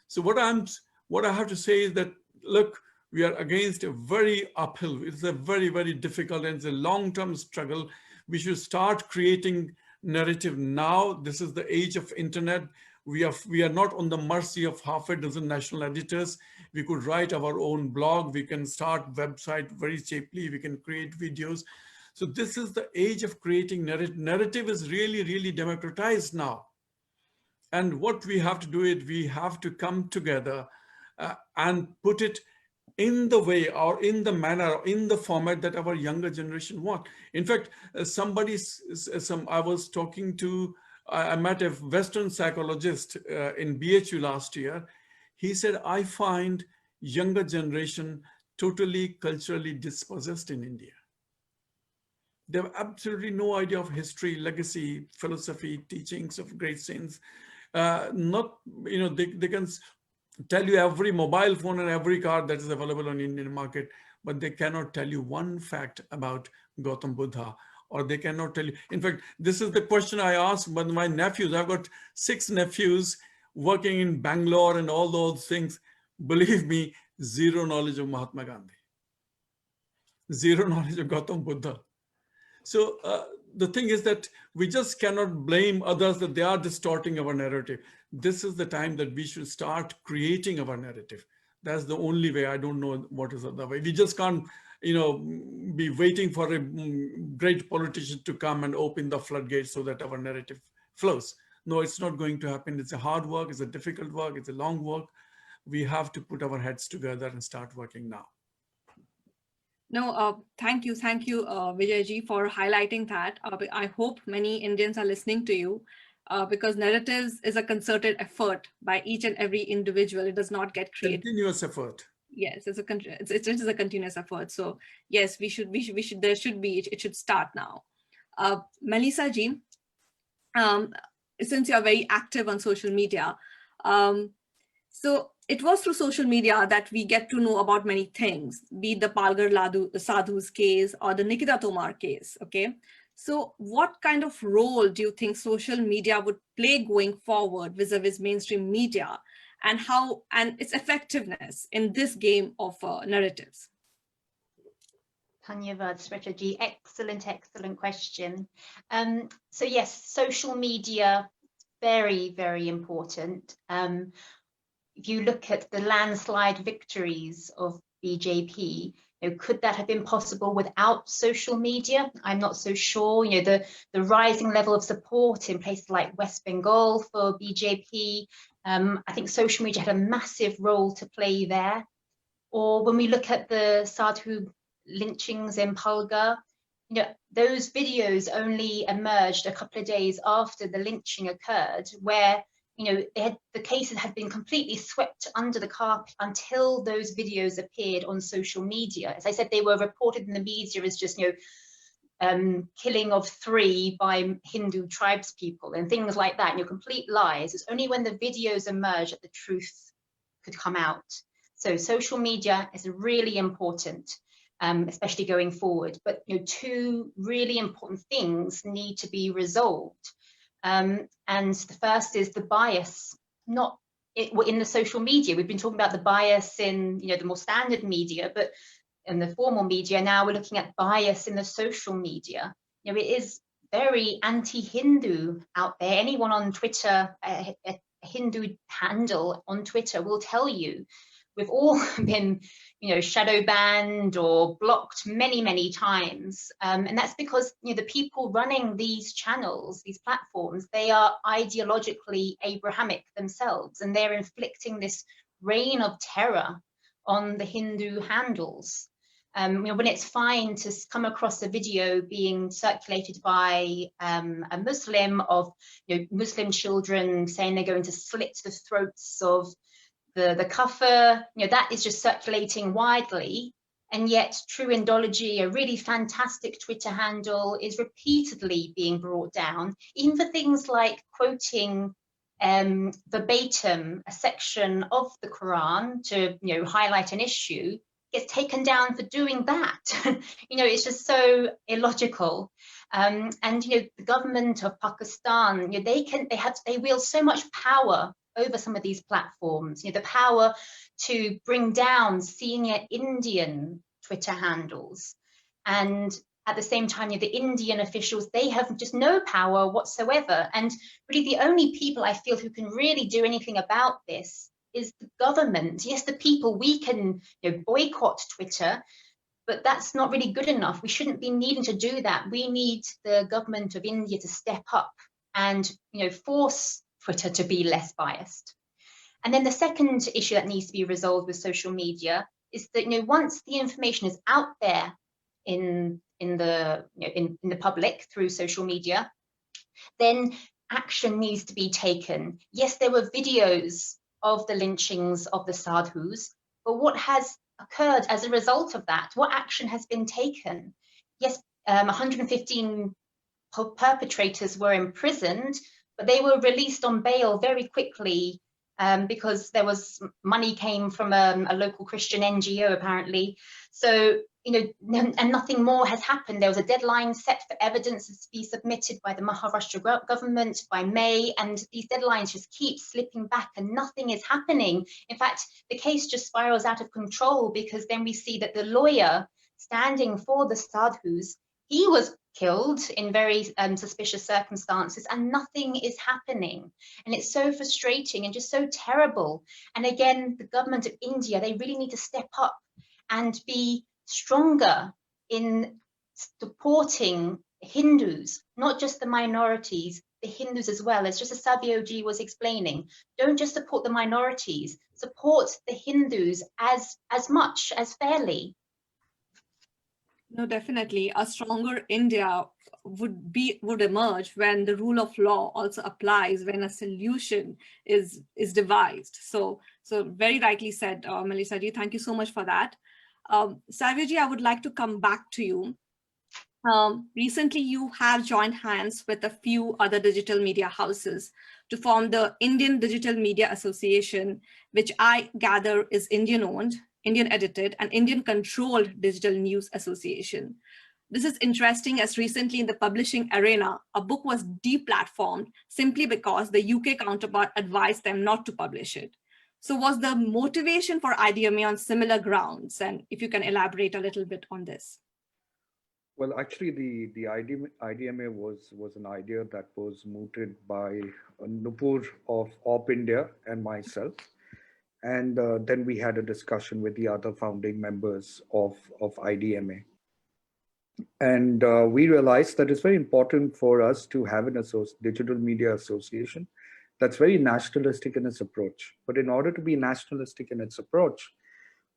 So what I have to say is that, look, we are against a very uphill. It's a very, very difficult and it's a long-term struggle. We should start creating narrative now. This is the age of internet. We are not on the mercy of half a dozen national editors. We could write our own blog. We can start website very cheaply. We can create videos. So this is the age of creating narrative. Narrative is really, really democratized now. And what we have to do is we have to come together and put it in the way or in the manner, or in the format that our younger generation want. In fact, I was talking to, I met a Western psychologist in BHU last year. He said, I find younger generation totally culturally dispossessed in India. They have absolutely no idea of history, legacy, philosophy, teachings of great saints. They can tell you every mobile phone and every car that is available on the Indian market, but they cannot tell you one fact about Gautam Buddha, or they cannot tell you. In fact, this is the question I asked my nephews. I've got 6 nephews working in Bangalore and all those things. Believe me, zero knowledge of Mahatma Gandhi, zero knowledge of Gautam Buddha. So the thing is that we just cannot blame others that they are distorting our narrative. This is the time that we should start creating our narrative. That's the only way. I don't know what is the other way. We just can't, be waiting for a great politician to come and open the floodgates so that our narrative flows. No, it's not going to happen. It's a hard work. It's a difficult work. It's a long work. We have to put our heads together and start working now. No, thank you, Vijayji, for highlighting that. I hope many Indians are listening to you because narratives is a concerted effort by each and every individual. It does not get created. Continuous effort. Yes, it is a continuous effort. So yes, it should start now. Melissa ji, since you're very active on social media, so it was through social media that we get to know about many things, be it the Palgar Sadhus case or the Nikita Tomar case, okay? So what kind of role do you think social media would play going forward vis-a-vis mainstream media, and its effectiveness in this game of narratives? Dhanyavad, Sretaji. Excellent question. So yes, social media, very, very important. If you look at the landslide victories of BJP, could that have been possible without social media? I'm not so sure. The rising level of support in places like West Bengal for BJP, I think social media had a massive role to play there. Or when we look at the Sadhu lynchings in Palghar, those videos only emerged a couple of days after the lynching occurred, where the cases had been completely swept under the carpet until those videos appeared on social media. As I said, they were reported in the media as just, killing of 3 by Hindu tribespeople and things like that, complete lies. It's only when the videos emerge that the truth could come out. So social media is really important, especially going forward. But 2 really important things need to be resolved. And the first is the bias, not in the social media. We've been talking about the bias in the more standard media, but in the formal media now we're looking at bias in the social media. It is very anti-Hindu out there. Anyone on Twitter, a Hindu handle on Twitter will tell you we've all been shadow banned or blocked many times, and that's because the people running these channels, these platforms, they are ideologically Abrahamic themselves, and they're inflicting this reign of terror on the Hindu handles. When it's fine to come across a video being circulated by a Muslim of Muslim children saying they're going to slit the throats of the kafir, that is just circulating widely, and yet True Indology, a really fantastic Twitter handle, is repeatedly being brought down, even for things like quoting verbatim a section of the Quran to highlight an issue. Gets taken down for doing that. It's just so illogical. And the government of Pakistan, they wield so much power over some of these platforms. The power to bring down senior Indian Twitter handles, and at the same time, the Indian officials, they have just no power whatsoever. And really, the only people I feel who can really do anything about this is the government. Yes, the people, we can boycott Twitter, but that's not really good enough. We shouldn't be needing to do that. We need the government of India to step up and force Twitter to be less biased. And then the second issue that needs to be resolved with social media is that once the information is out there in the public through social media, then action needs to be taken. Yes, there were videos of the lynchings of the sadhus, but what has occurred as a result of that? What action has been taken? Yes, 115 perpetrators were imprisoned, but they were released on bail very quickly because there was money came from a local Christian NGO apparently. So and nothing more has happened. There was a deadline set for evidence to be submitted by the Maharashtra government by May, and these deadlines just keep slipping back and nothing is happening. In fact, the case just spirals out of control, because then we see that the lawyer standing for the sadhus, he was killed in very suspicious circumstances, and nothing is happening. And it's so frustrating and just so terrible. And again, the government of India, they really need to step up and be stronger in supporting Hindus, not just the minorities, the Hindus as well. As just as Savio ji was explaining, don't just support the minorities, support the Hindus as much as fairly. No, definitely. A stronger India would emerge when the rule of law also applies, when a solution is devised. So very rightly said, Melissa ji. Thank you so much for that. Savio ji, I would like to come back to you. Recently, you have joined hands with a few other digital media houses to form the Indian Digital Media Association, which I gather is Indian-owned, Indian-edited, and Indian-controlled digital news association. This is interesting, as recently in the publishing arena, a book was deplatformed simply because the UK counterpart advised them not to publish it. So was the motivation for IDMA on similar grounds? And if you can elaborate a little bit on this. Well, actually, the IDMA was an idea that was mooted by Nupur of Op India and myself. And then we had a discussion with the other founding members of IDMA. And we realized that it's very important for us to have an digital media association that's very nationalistic in its approach. But in order to be nationalistic in its approach,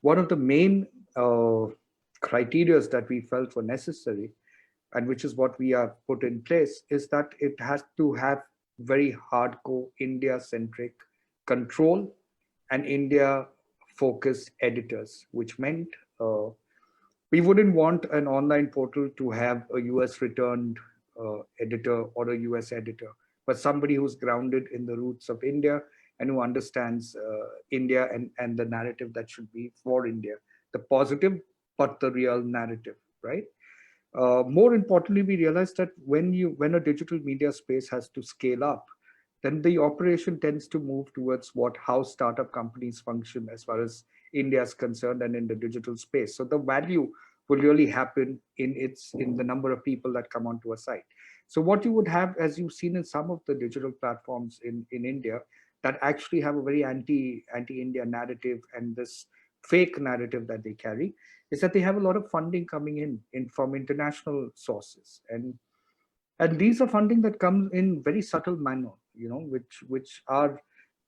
one of the main criteria that we felt were necessary, and which is what we have put in place, is that it has to have very hardcore India-centric control and India-focused editors, which meant We wouldn't want an online portal to have a US returned editor or a US editor, but somebody who's grounded in the roots of India and who understands India and the narrative that should be for India, the positive, but the real narrative, right? More importantly, we realize that when a digital media space has to scale up, then the operation tends to move towards how startup companies function as far as India is concerned and in the digital space. So the value will really happen in the number of people that come onto a site. So what you would have, as you've seen in some of the digital platforms in India, that actually have a very anti-India narrative and this fake narrative that they carry, is that they have a lot of funding coming in from international sources, and these are funding that comes in very subtle manner, which are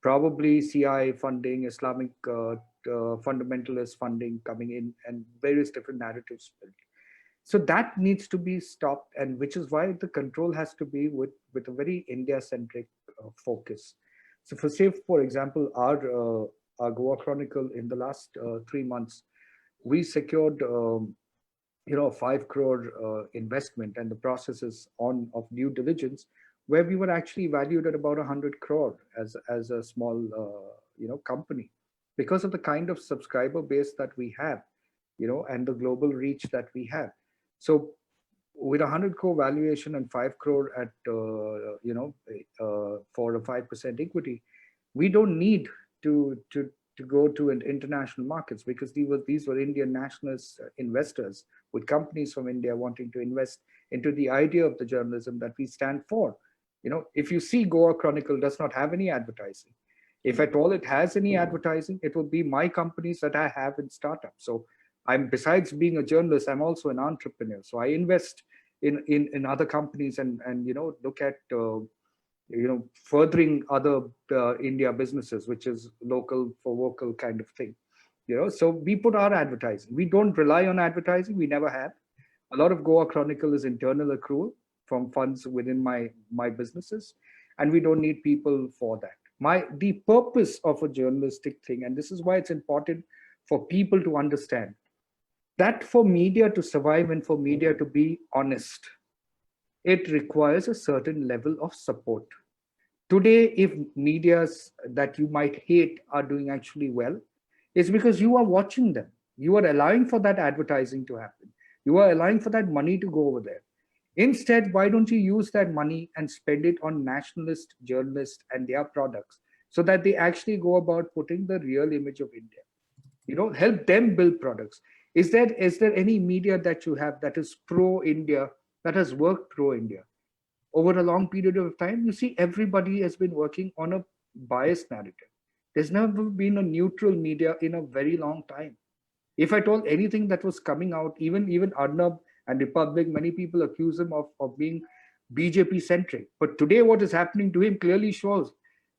probably CI funding, Islamic fundamentalist funding coming in, and various different narratives built. So that needs to be stopped, and which is why the control has to be with a very India-centric focus. So for example, our Goa Chronicle in the last 3 months, we secured 5 crore investment, and the process is on of due diligence, where we were actually valued at about 100 crore as a small company, because of the kind of subscriber base that we have, and the global reach that we have. So with 100 crore valuation and 5 crore at for a 5% equity, we don't need to go to international markets, because these were Indian nationalist investors with companies from India wanting to invest into the idea of the journalism that we stand for. If you see, Goa Chronicle does not have any advertising. If at all it has any advertising, it will be my companies that I have in startups. So besides being a journalist, I'm also an entrepreneur. So I invest in other companies and look at furthering other India businesses, which is local for vocal kind of thing. So we put our advertising. We don't rely on advertising. We never have. A lot of Goa Chronicle is internal accrual from funds within my businesses, and we don't need people for that. The purpose of a journalistic thing, and this is why it's important for people to understand, that for media to survive and for media to be honest, it requires a certain level of support. Today, if medias that you might hate are doing actually well, it's because you are watching them. You are allowing for that advertising to happen. You are allowing for that money to go over there. Instead, why don't you use that money and spend it on nationalist journalists and their products, so that they actually go about putting the real image of India? Help them build products. Is there any media that you have that is pro-India, that has worked pro-India? Over a long period of time, you see everybody has been working on a biased narrative. There's never been a neutral media in a very long time. If I told anything that was coming out, even Arnab and Republic, many people accuse him of being BJP centric. But today what is happening to him clearly shows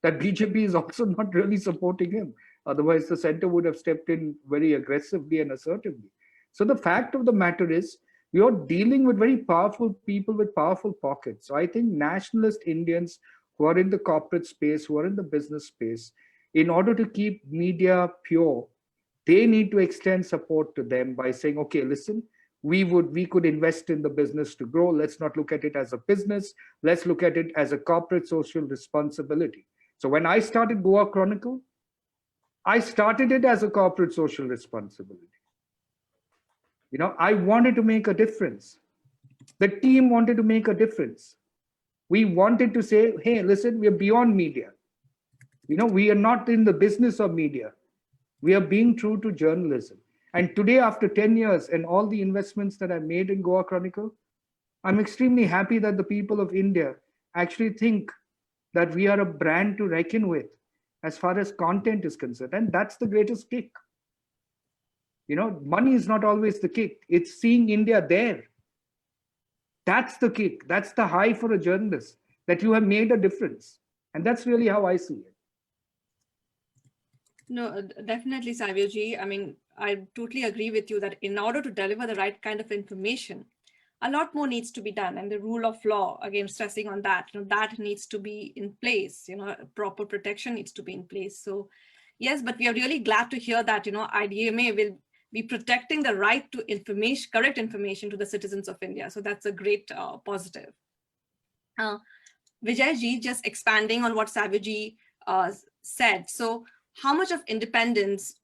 that BJP is also not really supporting him. Otherwise, the center would have stepped in very aggressively and assertively. So the fact of the matter is, you're dealing with very powerful people with powerful pockets. So I think nationalist Indians who are in the corporate space, who are in the business space, in order to keep media pure, they need to extend support to them by saying, okay, listen, we could invest in the business to grow. Let's not look at it as a business. Let's look at it as a corporate social responsibility. So when I started Goa Chronicle, I started it as a corporate social responsibility. I wanted to make a difference. The team wanted to make a difference. We wanted to say, hey, listen, we are beyond media. We are not in the business of media. We are being true to journalism. And today, after 10 years and all the investments that I made in Goa Chronicle, I'm extremely happy that the people of India actually think that we are a brand to reckon with as far as content is concerned. And that's the greatest kick. Money is not always the kick. It's seeing India there. That's the kick. That's the high for a journalist, that you have made a difference. And that's really how I see it. No, definitely, Savio ji. I mean, I totally agree with you that in order to deliver the right kind of information, a lot more needs to be done. And the rule of law, again, stressing on that, that needs to be in place. Proper protection needs to be in place. So yes, but we are really glad to hear that, IDMA be protecting the right to information, correct information to the citizens of India. So that's a great positive. Vijay ji, just expanding on what Savio ji said. So how much of independence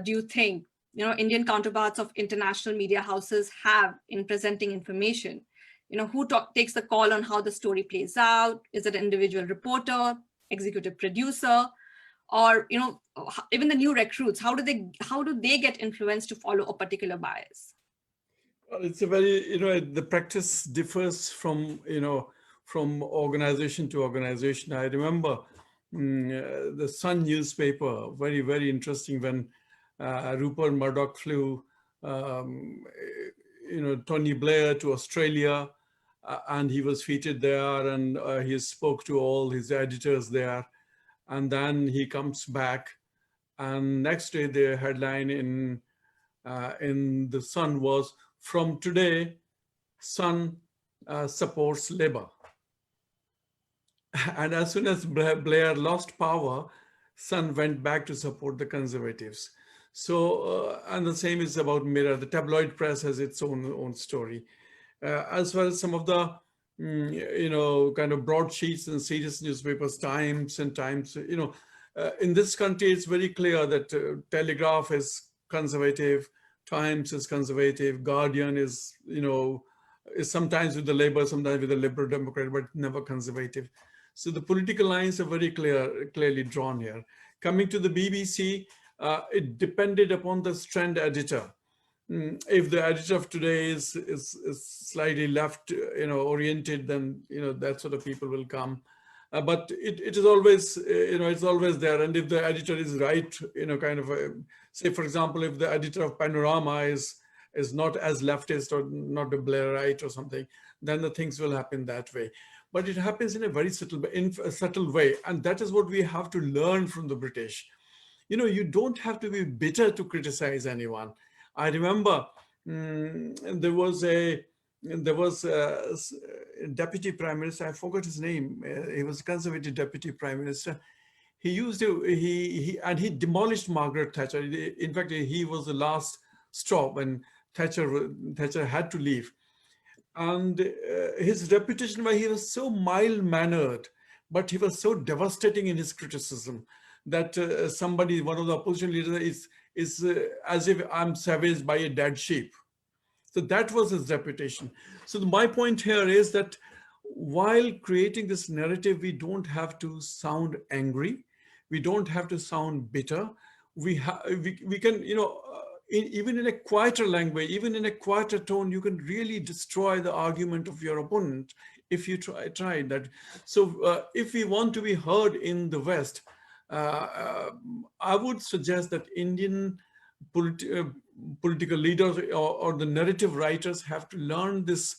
do you think, Indian counterparts of international media houses have in presenting information? Who takes the call on how the story plays out? Is it an individual reporter, executive producer, or even the new recruits? How do they get influenced to follow a particular bias? Well, it's a very, the practice differs from, from organization to organization. I remember the Sun newspaper, very, very interesting when Rupert Murdoch flew, Tony Blair to Australia, and he was featured there, and he spoke to all his editors there. And then he comes back, and next day the headline in the Sun was, "From today, Sun supports Labour." And as soon as Blair lost power, Sun went back to support the Conservatives. So, and the same is about Mirror. The tabloid press has its own story. As well as some of the, kind of broadsheets and serious newspapers, Times and Times, in this country, it's very clear that Telegraph is conservative, Times is conservative, Guardian is, is sometimes with the Labour, sometimes with the Liberal Democrat, but never conservative. So the political lines are very clearly drawn here. Coming to the BBC, it depended upon the strand editor. If the editor of today is slightly left, oriented, then that sort of people will come. But it is always, it's always there. And if the editor is right, kind of, say for example, if the editor of Panorama is not as leftist or not a Blairite or something, then the things will happen that way. But it happens in a very subtle way, and that is what we have to learn from the British. You don't have to be bitter to criticize anyone. I remember there was a deputy prime minister. I forgot his name. He was a conservative deputy prime minister. He used to he demolished Margaret Thatcher. In fact, he was the last straw when Thatcher had to leave. And his reputation, why he was so mild-mannered, but he was so devastating in his criticism that one of the opposition leaders is as if I'm savaged by a dead sheep. So that was his reputation. So my point here is that while creating this narrative, we don't have to sound angry. We don't have to sound bitter. We can, even in a quieter language, even in a quieter tone, you can really destroy the argument of your opponent if you try that. So if we want to be heard in the West, I would suggest that Indian political leaders or the narrative writers have to learn this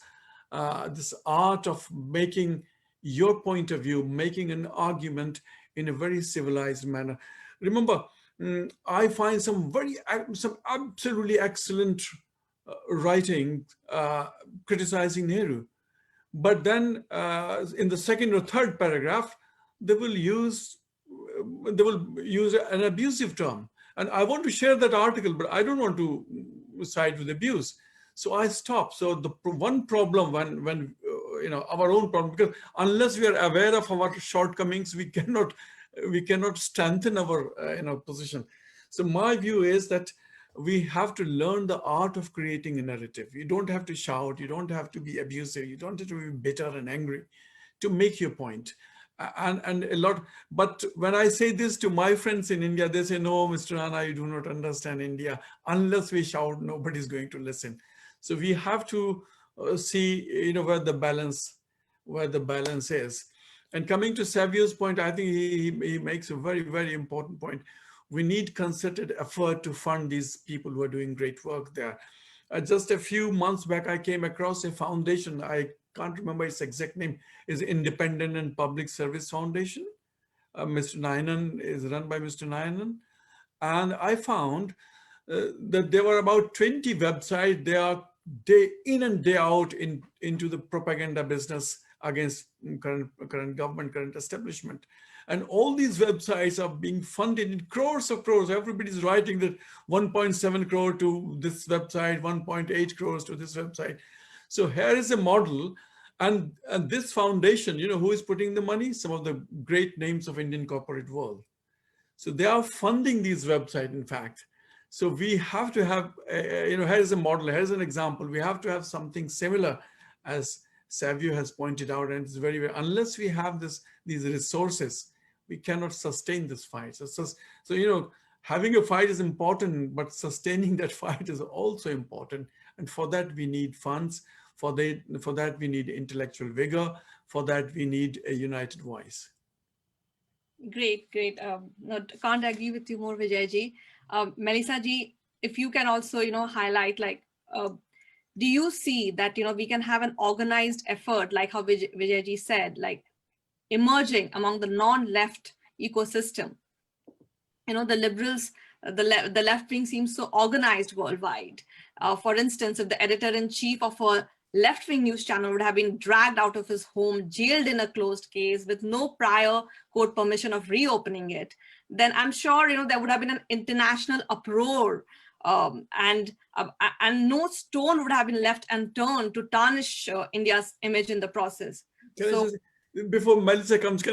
art of making your point of view, making an argument in a very civilized manner. Remember, I find some absolutely excellent writing criticizing Nehru, but then in the second or third paragraph, they will use an abusive term. And I want to share that article, but I don't want to side with abuse. So I stop. So the one problem when our own problem, because unless we are aware of our shortcomings, we cannot strengthen our position. So my view is that we have to learn the art of creating a narrative. You don't have to shout. You don't have to be abusive. You don't have to be bitter and angry to make your point. And a lot, but when I say this to my friends in India, they say, "No, Mr. Rana, you do not understand India. Unless we shout, nobody's going to listen." So we have to see, where the balance is. And coming to Savio's point, I think he makes a very, very important point. We need concerted effort to fund these people who are doing great work there. Just a few months back, I came across a foundation. I can't remember its exact name, is Independent and Public Service Foundation. Mr. Nayanan is run by Mr. Nayanan. And I found that there were about 20 websites. They are day in and day out into the propaganda business against current government, current establishment. And all these websites are being funded in crores of crores. Everybody's writing that 1.7 crore to this website, 1.8 crores to this website. So here is a model. And this foundation, who is putting the money? Some of the great names of Indian corporate world. So they are funding these websites, in fact. So we have to have, here's a model, here's an example. We have to have something similar, as Savio has pointed out, and it's very, unless we have these resources, we cannot sustain this fight. So, having a fight is important, but sustaining that fight is also important. And for that, we need funds. For that, we need intellectual vigor. For that, we need a united voice. Great. No, can't agree with you more, Vijay-ji. Melissa ji, if you can also, highlight, like, do you see that, we can have an organized effort, like how Vijay-ji said, like emerging among the non-left ecosystem? The liberals, the left wing seems so organized worldwide. For instance, if the editor-in-chief of a left-wing news channel would have been dragged out of his home, jailed in a closed case with no prior court permission of reopening it, then I'm sure, there would have been an international uproar, and no stone would have been left unturned to tarnish India's image in the process. Before Melissa comes,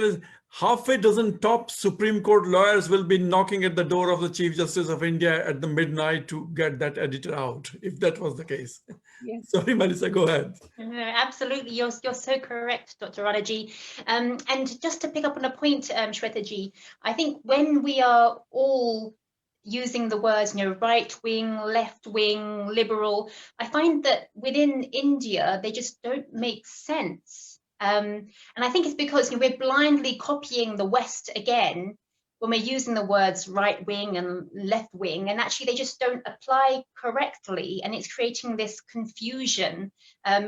half a dozen top Supreme Court lawyers will be knocking at the door of the Chief Justice of India at the midnight to get that editor out, if that was the case. Yes. Sorry, Melissa, go ahead. Absolutely, you're so correct, Dr. Rana ji. And just to pick up on a point, Shweta ji, I think when we are all using the words, right wing, left wing, liberal, I find that within India, they just don't make sense. And I think it's because we're blindly copying the West again when we're using the words right wing and left wing, and actually they just don't apply correctly, and it's creating this confusion.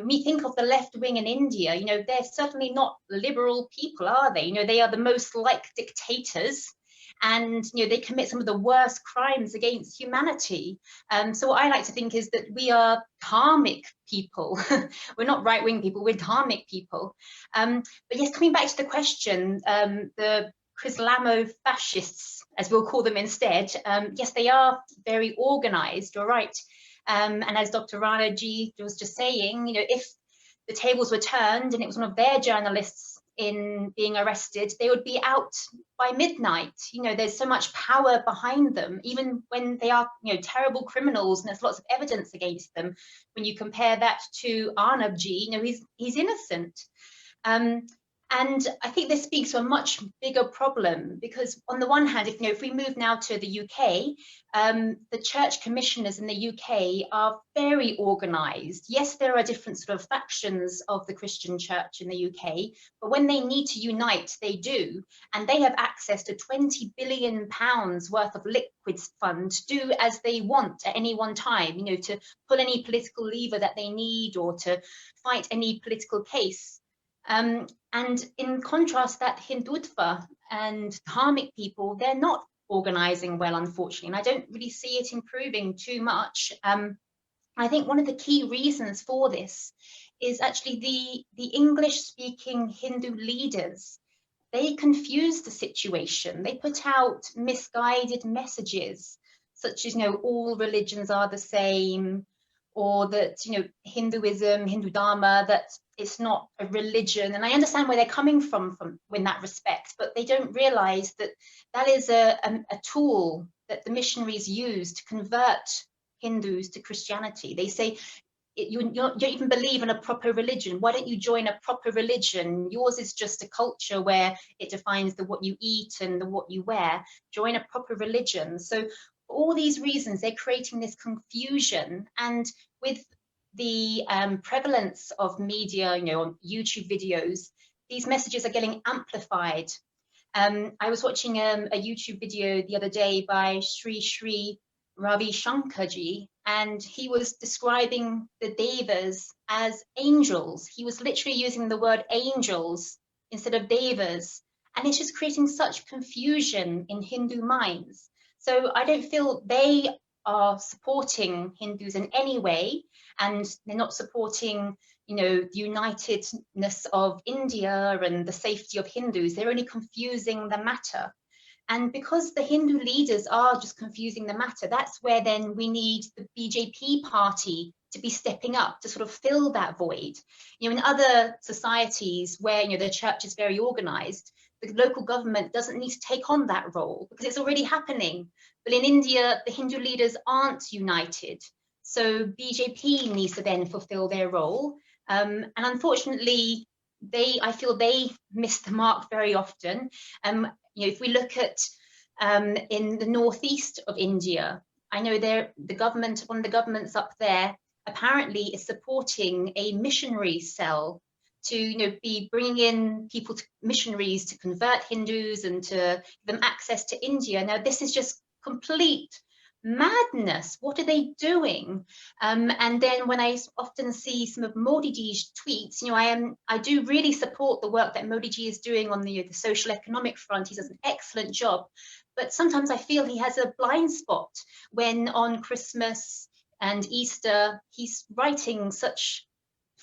We think of the left wing in India, they're certainly not liberal people, are they? They are the most like dictators, and they commit some of the worst crimes against humanity. So what I like to think is that we are dharmic people. We're not right-wing people, we're dharmic people. But yes, coming back to the question, the Islamo-fascists, as we'll call them instead, yes, they are very organized, you're right. And as Dr. Rana ji was just saying, if the tables were turned and it was one of their journalists in being arrested, they would be out by midnight. There's so much power behind them, even when they are, terrible criminals, and there's lots of evidence against them. When you compare that to Arnab ji, he's innocent. And I think this speaks to a much bigger problem, because on the one hand, if we move now to the UK, the church commissioners in the UK are very organised. Yes, there are different sort of factions of the Christian church in the UK, but when they need to unite, they do. And they have access to £20 billion worth of liquid fund to do as they want at any one time, to pull any political lever that they need or to fight any political case. And in contrast, that Hindutva and dharmic people, they're not organising well, unfortunately, and I don't really see it improving too much. I think one of the key reasons for this is actually the English-speaking Hindu leaders. They confuse the situation. They put out misguided messages, such as, all religions are the same, or that, Hinduism, Hindu Dharma, that it's not a religion. And I understand where they're coming from in that respect, but they don't realize that that is a tool that the missionaries use to convert Hindus to Christianity. They say, you don't even believe in a proper religion. Why don't you join a proper religion? Yours is just a culture where it defines what you eat and what you wear. Join a proper religion. So for all these reasons, they're creating this confusion. And with the prevalence of media, on YouTube videos, these messages are getting amplified. I was watching a YouTube video the other day by Sri Ravi Shankarji, and he was describing the devas as angels. He was literally using the word angels instead of devas, and it's just creating such confusion in Hindu minds. So I don't feel they are supporting Hindus in any way, and they're not supporting the unitedness of India and the safety of Hindus. They're only confusing the matter. And because the Hindu leaders are just confusing the matter, that's where then we need the BJP party to be stepping up to sort of fill that void. In other societies where the church is very organized, the local government doesn't need to take on that role because it's already happening. But in India, the Hindu leaders aren't united. So BJP needs to then fulfill their role. And unfortunately, I feel they miss the mark very often. If we look at in the northeast of India, I know one of the governments up there apparently is supporting a missionary cell to be bringing in missionaries to convert Hindus and to give them access to India. Now this is just complete madness. What are they doing? And then when I often see some of Modi ji's tweets, I do really support the work that Modi ji is doing on the social economic front. He does an excellent job, but sometimes I feel he has a blind spot when on Christmas and Easter he's writing such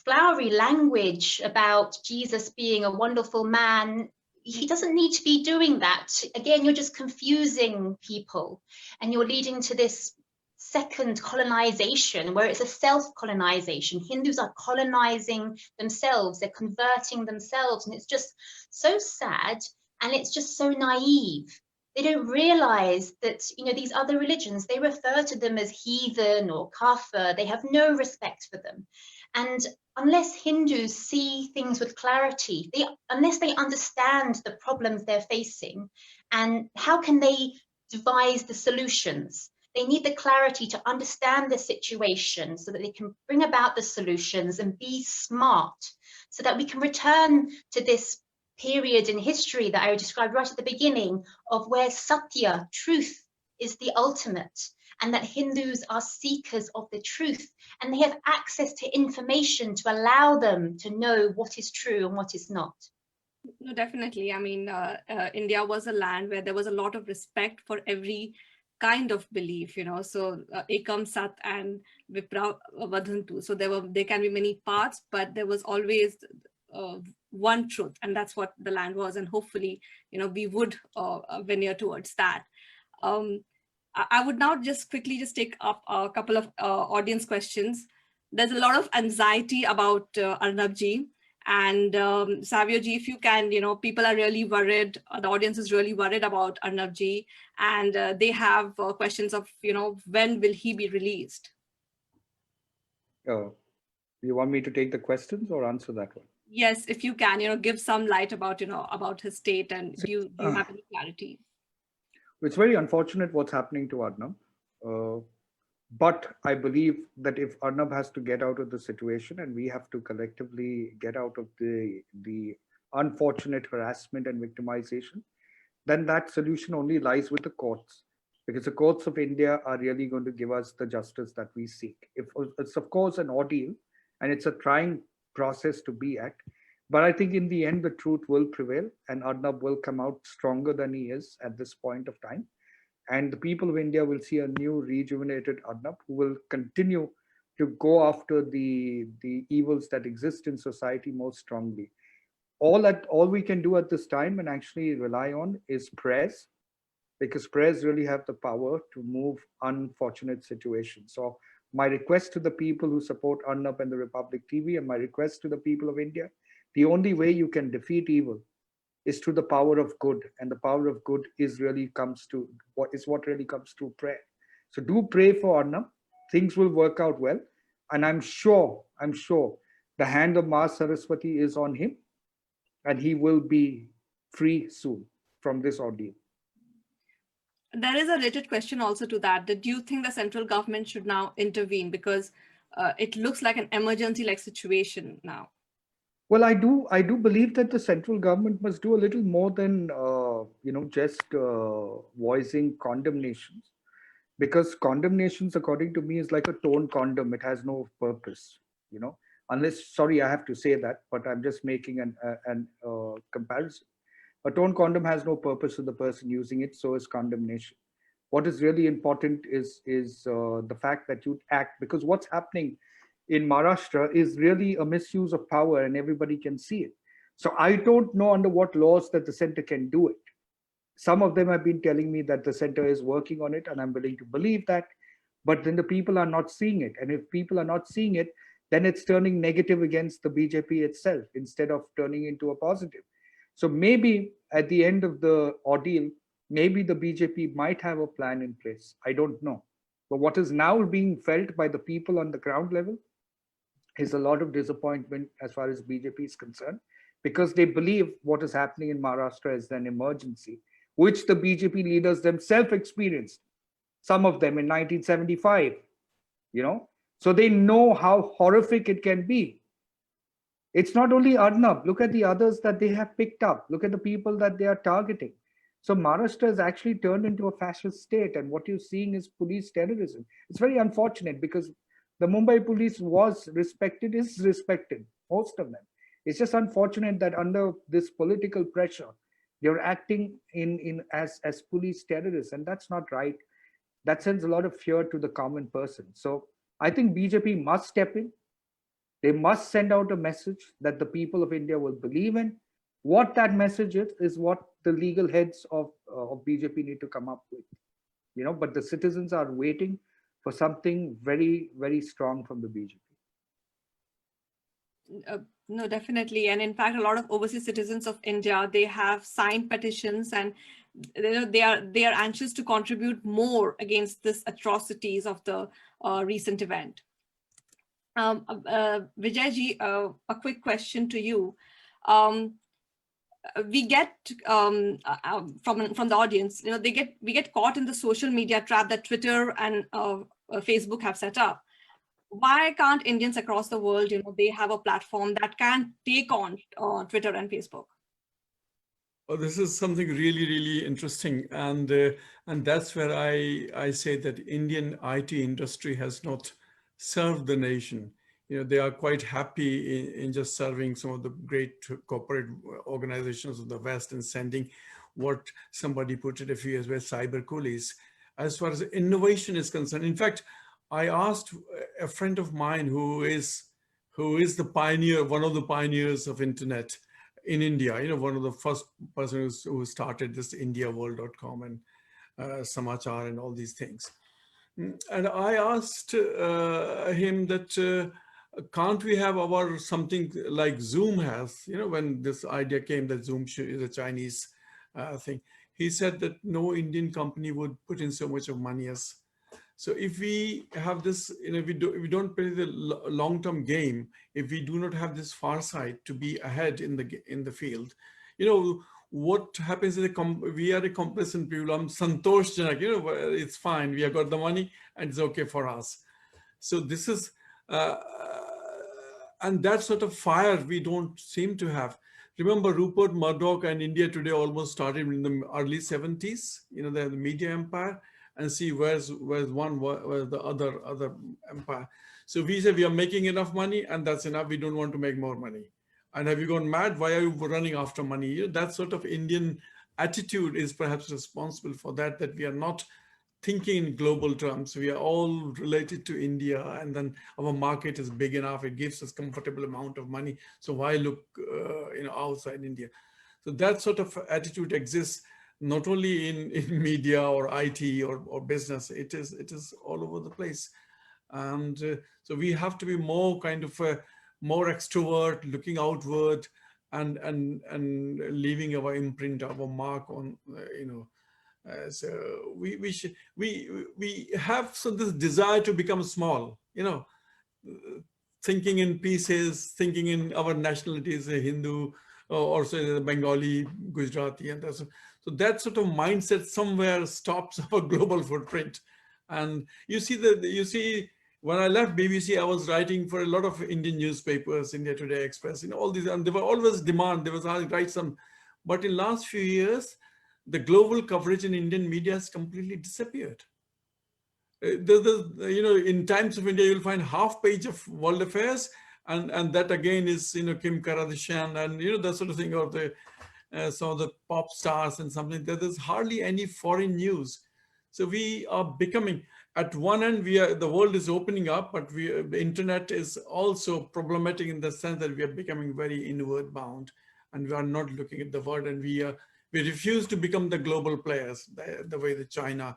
flowery language about Jesus being a wonderful man. He doesn't need to be doing that. Again, you're just confusing people and you're leading to this second colonization where it's a self-colonization. Hindus are colonizing themselves, they're converting themselves, and it's just so sad and it's just so naive. They don't realize that, these other religions, they refer to them as heathen or kafir. They have no respect for them. And unless Hindus see things with clarity, unless they understand the problems they're facing, and how can they devise the solutions? They need the clarity to understand the situation so that they can bring about the solutions and be smart so that we can return to this period in history that I described right at the beginning of where Satya, truth, is the ultimate, and that Hindus are seekers of the truth and they have access to information to allow them to know what is true and what is not. No, definitely. I mean, India was a land where there was a lot of respect for every kind of belief, so Ekam Sat and Vipra Vadantu. So there can be many paths, but there was always one truth, and that's what the land was. And hopefully, we would veneer towards that. I would now just quickly take up a couple of audience questions. There's a lot of anxiety about Arnab ji. And Savio ji, if you can, people are really worried. The audience is really worried about Arnab ji, and they have questions of, when will he be released? You want me to take the questions or answer that one? Yes, if you can, give some light about, about his state, and do you have any clarity? It's very unfortunate what's happening to Arnab. But I believe that if Arnab has to get out of the situation and we have to collectively get out of the unfortunate harassment and victimization, then that solution only lies with the courts, because the courts of India are really going to give us the justice that we seek. It's of course an ordeal and it's a trying process to be at, but I think in the end the truth will prevail and Arnab will come out stronger than he is at this point of time. And the people of India will see a new rejuvenated Arnab who will continue to go after the evils that exist in society most strongly. All we can do at this time and actually rely on is prayers, because prayers really have the power to move unfortunate situations. So my request to the people who support Arnab and the Republic TV, and my request to the people of India, the only way you can defeat evil is through the power of good, and the power of good what really comes through prayer. So do pray for Arnab. Things will work out well, and I'm sure the hand of Ma Saraswati is on him, and he will be free soon from this ordeal. There is a related question also to that. Do you think the central government should now intervene, because it looks like an emergency-like situation now? Well, I do believe that the central government must do a little more than just voicing condemnations, because condemnations, according to me, is like a torn condom. It has no purpose, unless, sorry, I have to say that, but I'm just making an comparison. A torn condom has no purpose to the person using it, so is condemnation. What is really important is the fact that you act, because what's happening in Maharashtra is really a misuse of power and everybody can see it. So I don't know under what laws that the center can do it. Some of them have been telling me that the center is working on it, and I'm willing to believe that. But then the people are not seeing it. And if people are not seeing it, then it's turning negative against the BJP itself instead of turning into a positive. So maybe at the end of the ordeal, maybe the BJP might have a plan in place. I don't know. But what is now being felt by the people on the ground level is a lot of disappointment as far as BJP is concerned, because they believe what is happening in Maharashtra is an emergency, which the BJP leaders themselves experienced, some of them in 1975, So they know how horrific it can be. It's not only Arnab, look at the others that they have picked up. Look at the people that they are targeting. So Maharashtra has actually turned into a fascist state, and what you're seeing is police terrorism. It's very unfortunate because the Mumbai police is respected, most of them. It's just unfortunate that under this political pressure, they're acting as police terrorists, and that's not right. That sends a lot of fear to the common person. So I think BJP must step in. They must send out a message that the people of India will believe in. What that message is what the legal heads of BJP need to come up with. But the citizens are waiting for something very, very strong from the BJP. No, definitely. And in fact, a lot of overseas citizens of India, they have signed petitions, and they are anxious to contribute more against this atrocities of the recent event. Vijayji, a quick question to you. We get from the audience, we get caught in the social media trap that Twitter and Facebook have set up. Why can't Indians across the world, they have a platform that can take on Twitter and Facebook? Well, this is something really, really interesting, and that's where I say that Indian IT industry has not served the nation. They are quite happy in just serving some of the great corporate organizations of the West and sending what somebody put it a few years back, cyber coolies. As far as innovation is concerned, in fact, I asked a friend of mine who is the pioneer, one of the pioneers of internet in India, one of the first persons who started this indiaworld.com and Samachar and all these things. And I asked him that can't we have our something like Zoom has, when this idea came that Zoom is a Chinese thing. He said that no Indian company would put in so much of money as. So if we have this, if we don't play the long-term game, if we do not have this foresight to be ahead in the field, what happens is we are a complacent people. I'm Santosh Janak, it's fine. We have got the money and it's okay for us. So this is, and that sort of fire we don't seem to have. Remember, Rupert Murdoch and India Today almost started in the early 70s, the media empire. And see where's the other empire. So we say we are making enough money and that's enough. We don't want to make more money. And have you gone mad? Why are you running after money? That sort of Indian attitude is perhaps responsible for that we are not thinking in global terms. We are all related to India, and then our market is big enough. It gives us comfortable amount of money. So why look outside India? So that sort of attitude exists not only in media or IT or business, it is all over the place. And so we have to be more kind of more extrovert, looking outward and leaving our imprint, our mark on, so we have this desire to become small, thinking in pieces, thinking in our nationalities, a Hindu, or say the Bengali, Gujarati, and that's. So that sort of mindset somewhere stops our global footprint. And you see, when I left BBC, I was writing for a lot of Indian newspapers, India Today, Express, all these, and there were always demand. There was I write some, but in last few years, the global coverage in Indian media has completely disappeared. In Times of India, you'll find half page of world affairs, and that again is Kim Kardashian and that sort of thing, or the some of the pop stars and something. There's hardly any foreign news. So we are becoming, at one end, the world is opening up, but the internet is also problematic in the sense that we are becoming very inward bound, and we are not looking at the world, and we refuse to become the global players the way the China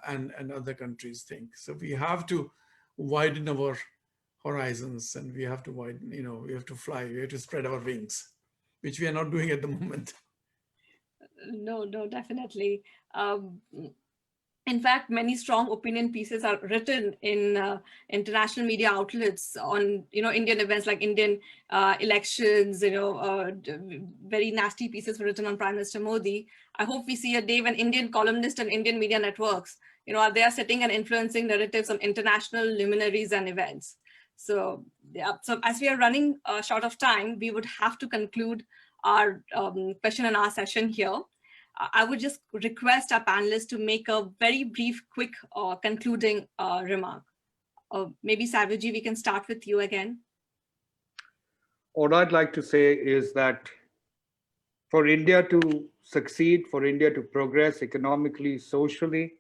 and other countries think. So we have to widen our horizons, and we have to widen, we have to fly, we have to spread our wings, which we are not doing at the moment. No, definitely. In fact, many strong opinion pieces are written in international media outlets on, Indian events like Indian elections. Very nasty pieces were written on Prime Minister Modi. I hope we see a day when Indian columnists and Indian media networks, they are setting and influencing narratives on international luminaries and events. So, yeah. So as we are running short of time, we would have to conclude our question and answer session here. I would just request our panelists to make a very brief, quick concluding remark. Maybe Savio ji, we can start with you again. What I'd like to say is that for India to succeed, for India to progress economically, socially,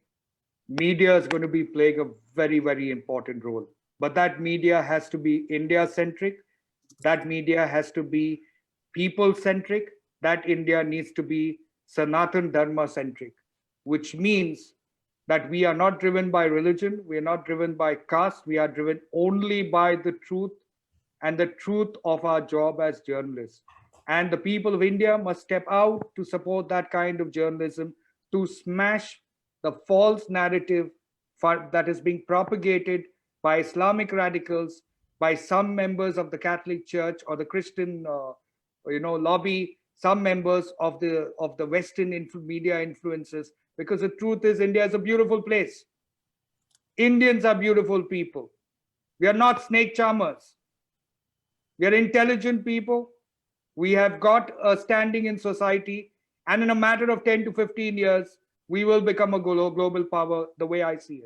media is going to be playing a very, very important role. But that media has to be India-centric. That media has to be people-centric. That India needs to be Sanatan Dharma-centric, which means that we are not driven by religion, we are not driven by caste, we are driven only by the truth and the truth of our job as journalists. And the people of India must step out to support that kind of journalism, to smash the false narrative that is being propagated by Islamic radicals, by some members of the Catholic Church or the Christian lobby, some members of the Western media influences, because the truth is India is a beautiful place. Indians are beautiful people. We are not snake charmers. We are intelligent people. We have got a standing in society, and in a matter of 10 to 15 years, we will become a global power, the way I see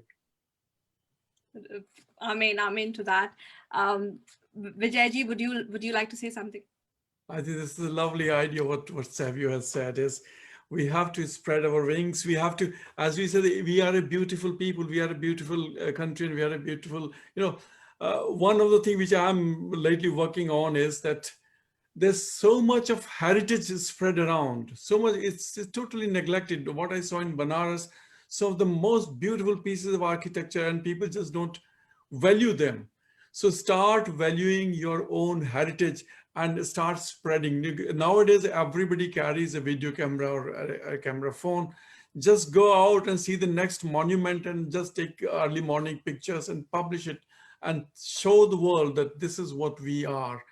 it. Amen to that. Vijay ji, would you like to say something? I think this is a lovely idea. What Savio has said is, we have to spread our wings. We have to, as we said, we are a beautiful people. We are a beautiful country, and we are a beautiful, one of the things which I'm lately working on is that there's so much of heritage is spread around. So much, it's totally neglected. What I saw in Banaras, some of the most beautiful pieces of architecture, and people just don't value them. So start valuing your own heritage and start spreading. Nowadays, everybody carries a video camera or a camera phone. Just go out and see the next monument and just take early morning pictures and publish it and show the world that this is what we are.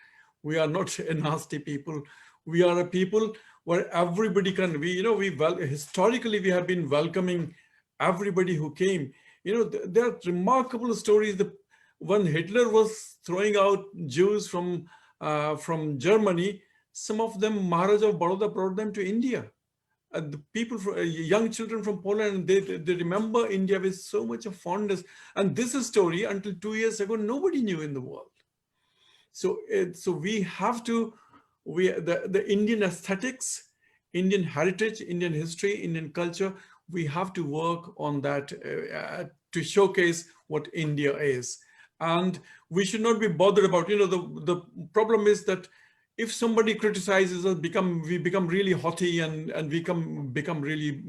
We are not a nasty people. We are a people where everybody can, historically, we have been welcoming everybody who came. There are remarkable stories. When Hitler was throwing out Jews from Germany, some of them, Maharaja of Baroda brought them to India. The people, young children from Poland, they remember India with so much of fondness. And this is a story until 2 years ago, nobody knew in the world. So we have to, the Indian aesthetics, Indian heritage, Indian history, Indian culture, we have to work on that to showcase what India is. And we should not be bothered about, the problem is that if somebody criticizes us, we become really haughty and we become really,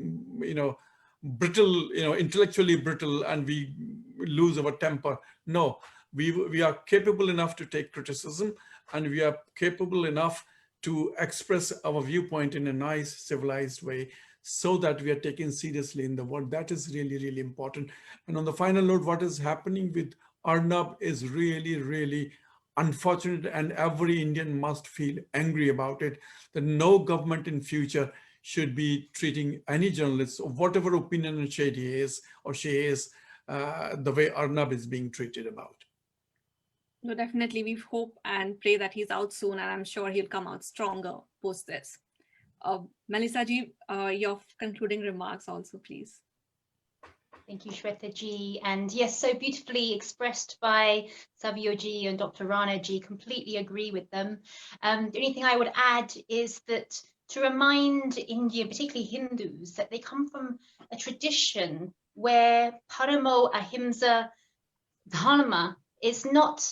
brittle, intellectually brittle, and we lose our temper. No, we are capable enough to take criticism, and we are capable enough to express our viewpoint in a nice, civilized way, so that we are taken seriously in the world. That is really, really important. And on the final note, what is happening with Arnab is really, really unfortunate, and every Indian must feel angry about it, that no government in future should be treating any journalist, of whatever opinion and shade he is or she is, the way Arnab is being treated about. No, definitely. We hope and pray that he's out soon, and I'm sure he'll come out stronger post this. Melissa ji, your concluding remarks also, please. Thank you, Shweta ji. And yes, so beautifully expressed by Savio ji and Dr. Rana ji. Completely agree with them. The only thing I would add is that to remind Indian, particularly Hindus, that they come from a tradition where paramo ahimsa dharma is not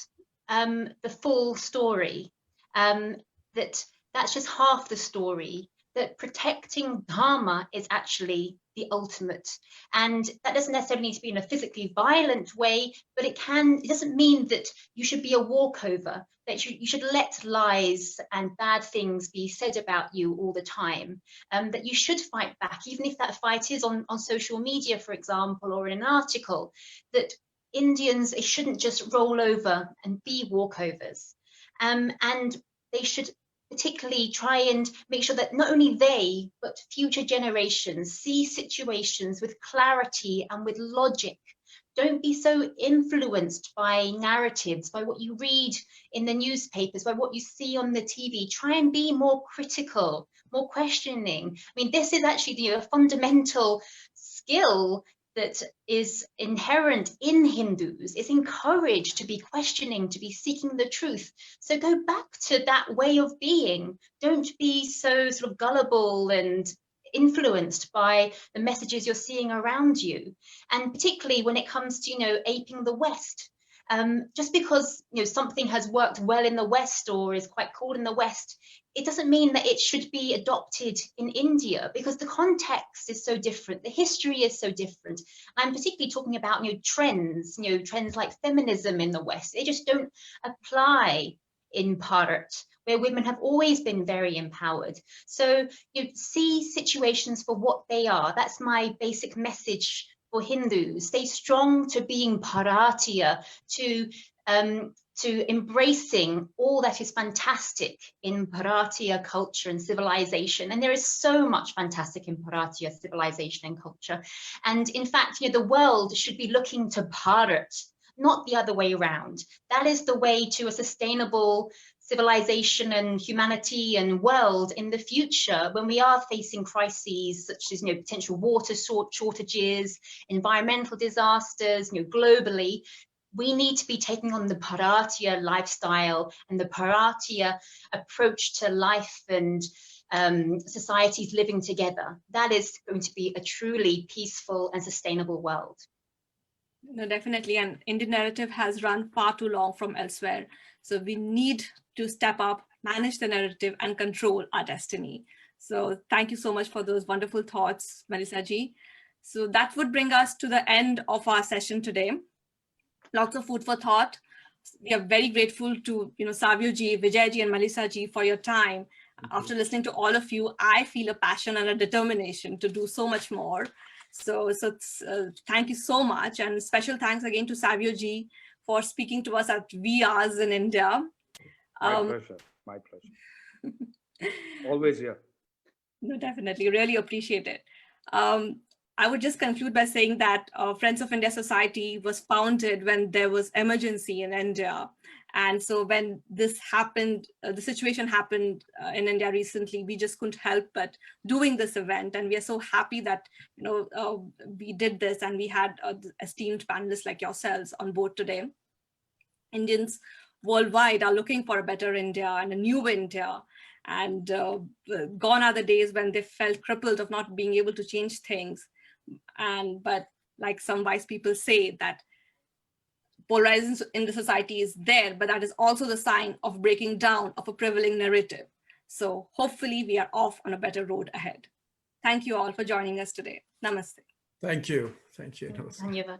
the full story, that's just half the story, that protecting dharma is actually the ultimate. And that doesn't necessarily need to be in a physically violent way, but it doesn't mean that you should be a walkover, that you should let lies and bad things be said about you all the time, that you should fight back, even if that fight is on social media, for example, or in an article, that Indians, it shouldn't just roll over and be walkovers. And they should particularly try and make sure that not only they, but future generations see situations with clarity and with logic. Don't be so influenced by narratives, by what you read in the newspapers, by what you see on the TV. Try and be more critical, more questioning. I mean, this is actually a fundamental skill that is inherent in Hindus. It's encouraged to be questioning, to be seeking the truth. So go back to that way of being. Don't be so sort of gullible and influenced by the messages you're seeing around you. And particularly when it comes to, aping the West. Just because something has worked well in the West or is quite cool in the West, it doesn't mean that it should be adopted in India, because the context is so different, the history is so different. I'm particularly talking about trends, trends like feminism in the West. They just don't apply in Bharat, where women have always been very empowered. So see situations for what they are. That's my basic message for Hindus. Stay strong to being Bharatiya, to embracing all that is fantastic in Bharatiya culture and civilization. And there is so much fantastic in Bharatiya civilization and culture. And in fact, the world should be looking to Bharat, not the other way around. That is the way to a sustainable civilization and humanity and world in the future, when we are facing crises such as potential water shortages, environmental disasters, globally. We need to be taking on the Bharatiya lifestyle and the Bharatiya approach to life and societies living together. That is going to be a truly peaceful and sustainable world. No, definitely. And Indian narrative has run far too long from elsewhere. So we need to step up, manage the narrative, and control our destiny. So thank you so much for those wonderful thoughts, Melissa ji. So that would bring us to the end of our session today. Lots of food for thought. We are very grateful to Savio ji, Vijay ji, and Melissa ji for your time. After listening to all of you, I feel a passion and a determination to do so much more. So thank you so much, and special thanks again to Savio ji for speaking to us at VRs in India. My pleasure. My pleasure. Always here. No, definitely, really appreciate it. I would just conclude by saying that Friends of India Society was founded when there was emergency in India. And so when this happened, the situation happened in India recently, we just couldn't help but doing this event. And we are so happy that, we did this, and we had esteemed panelists like yourselves on board today. Indians worldwide are looking for a better India and a new India. And gone are the days when they felt crippled of not being able to change things. But like some wise people say, that polarization in the society is there, but that is also the sign of breaking down of a prevailing narrative. So hopefully we are off on a better road ahead. Thank you all for joining us today. Namaste. Thank you. Thank you. Dhanyavad.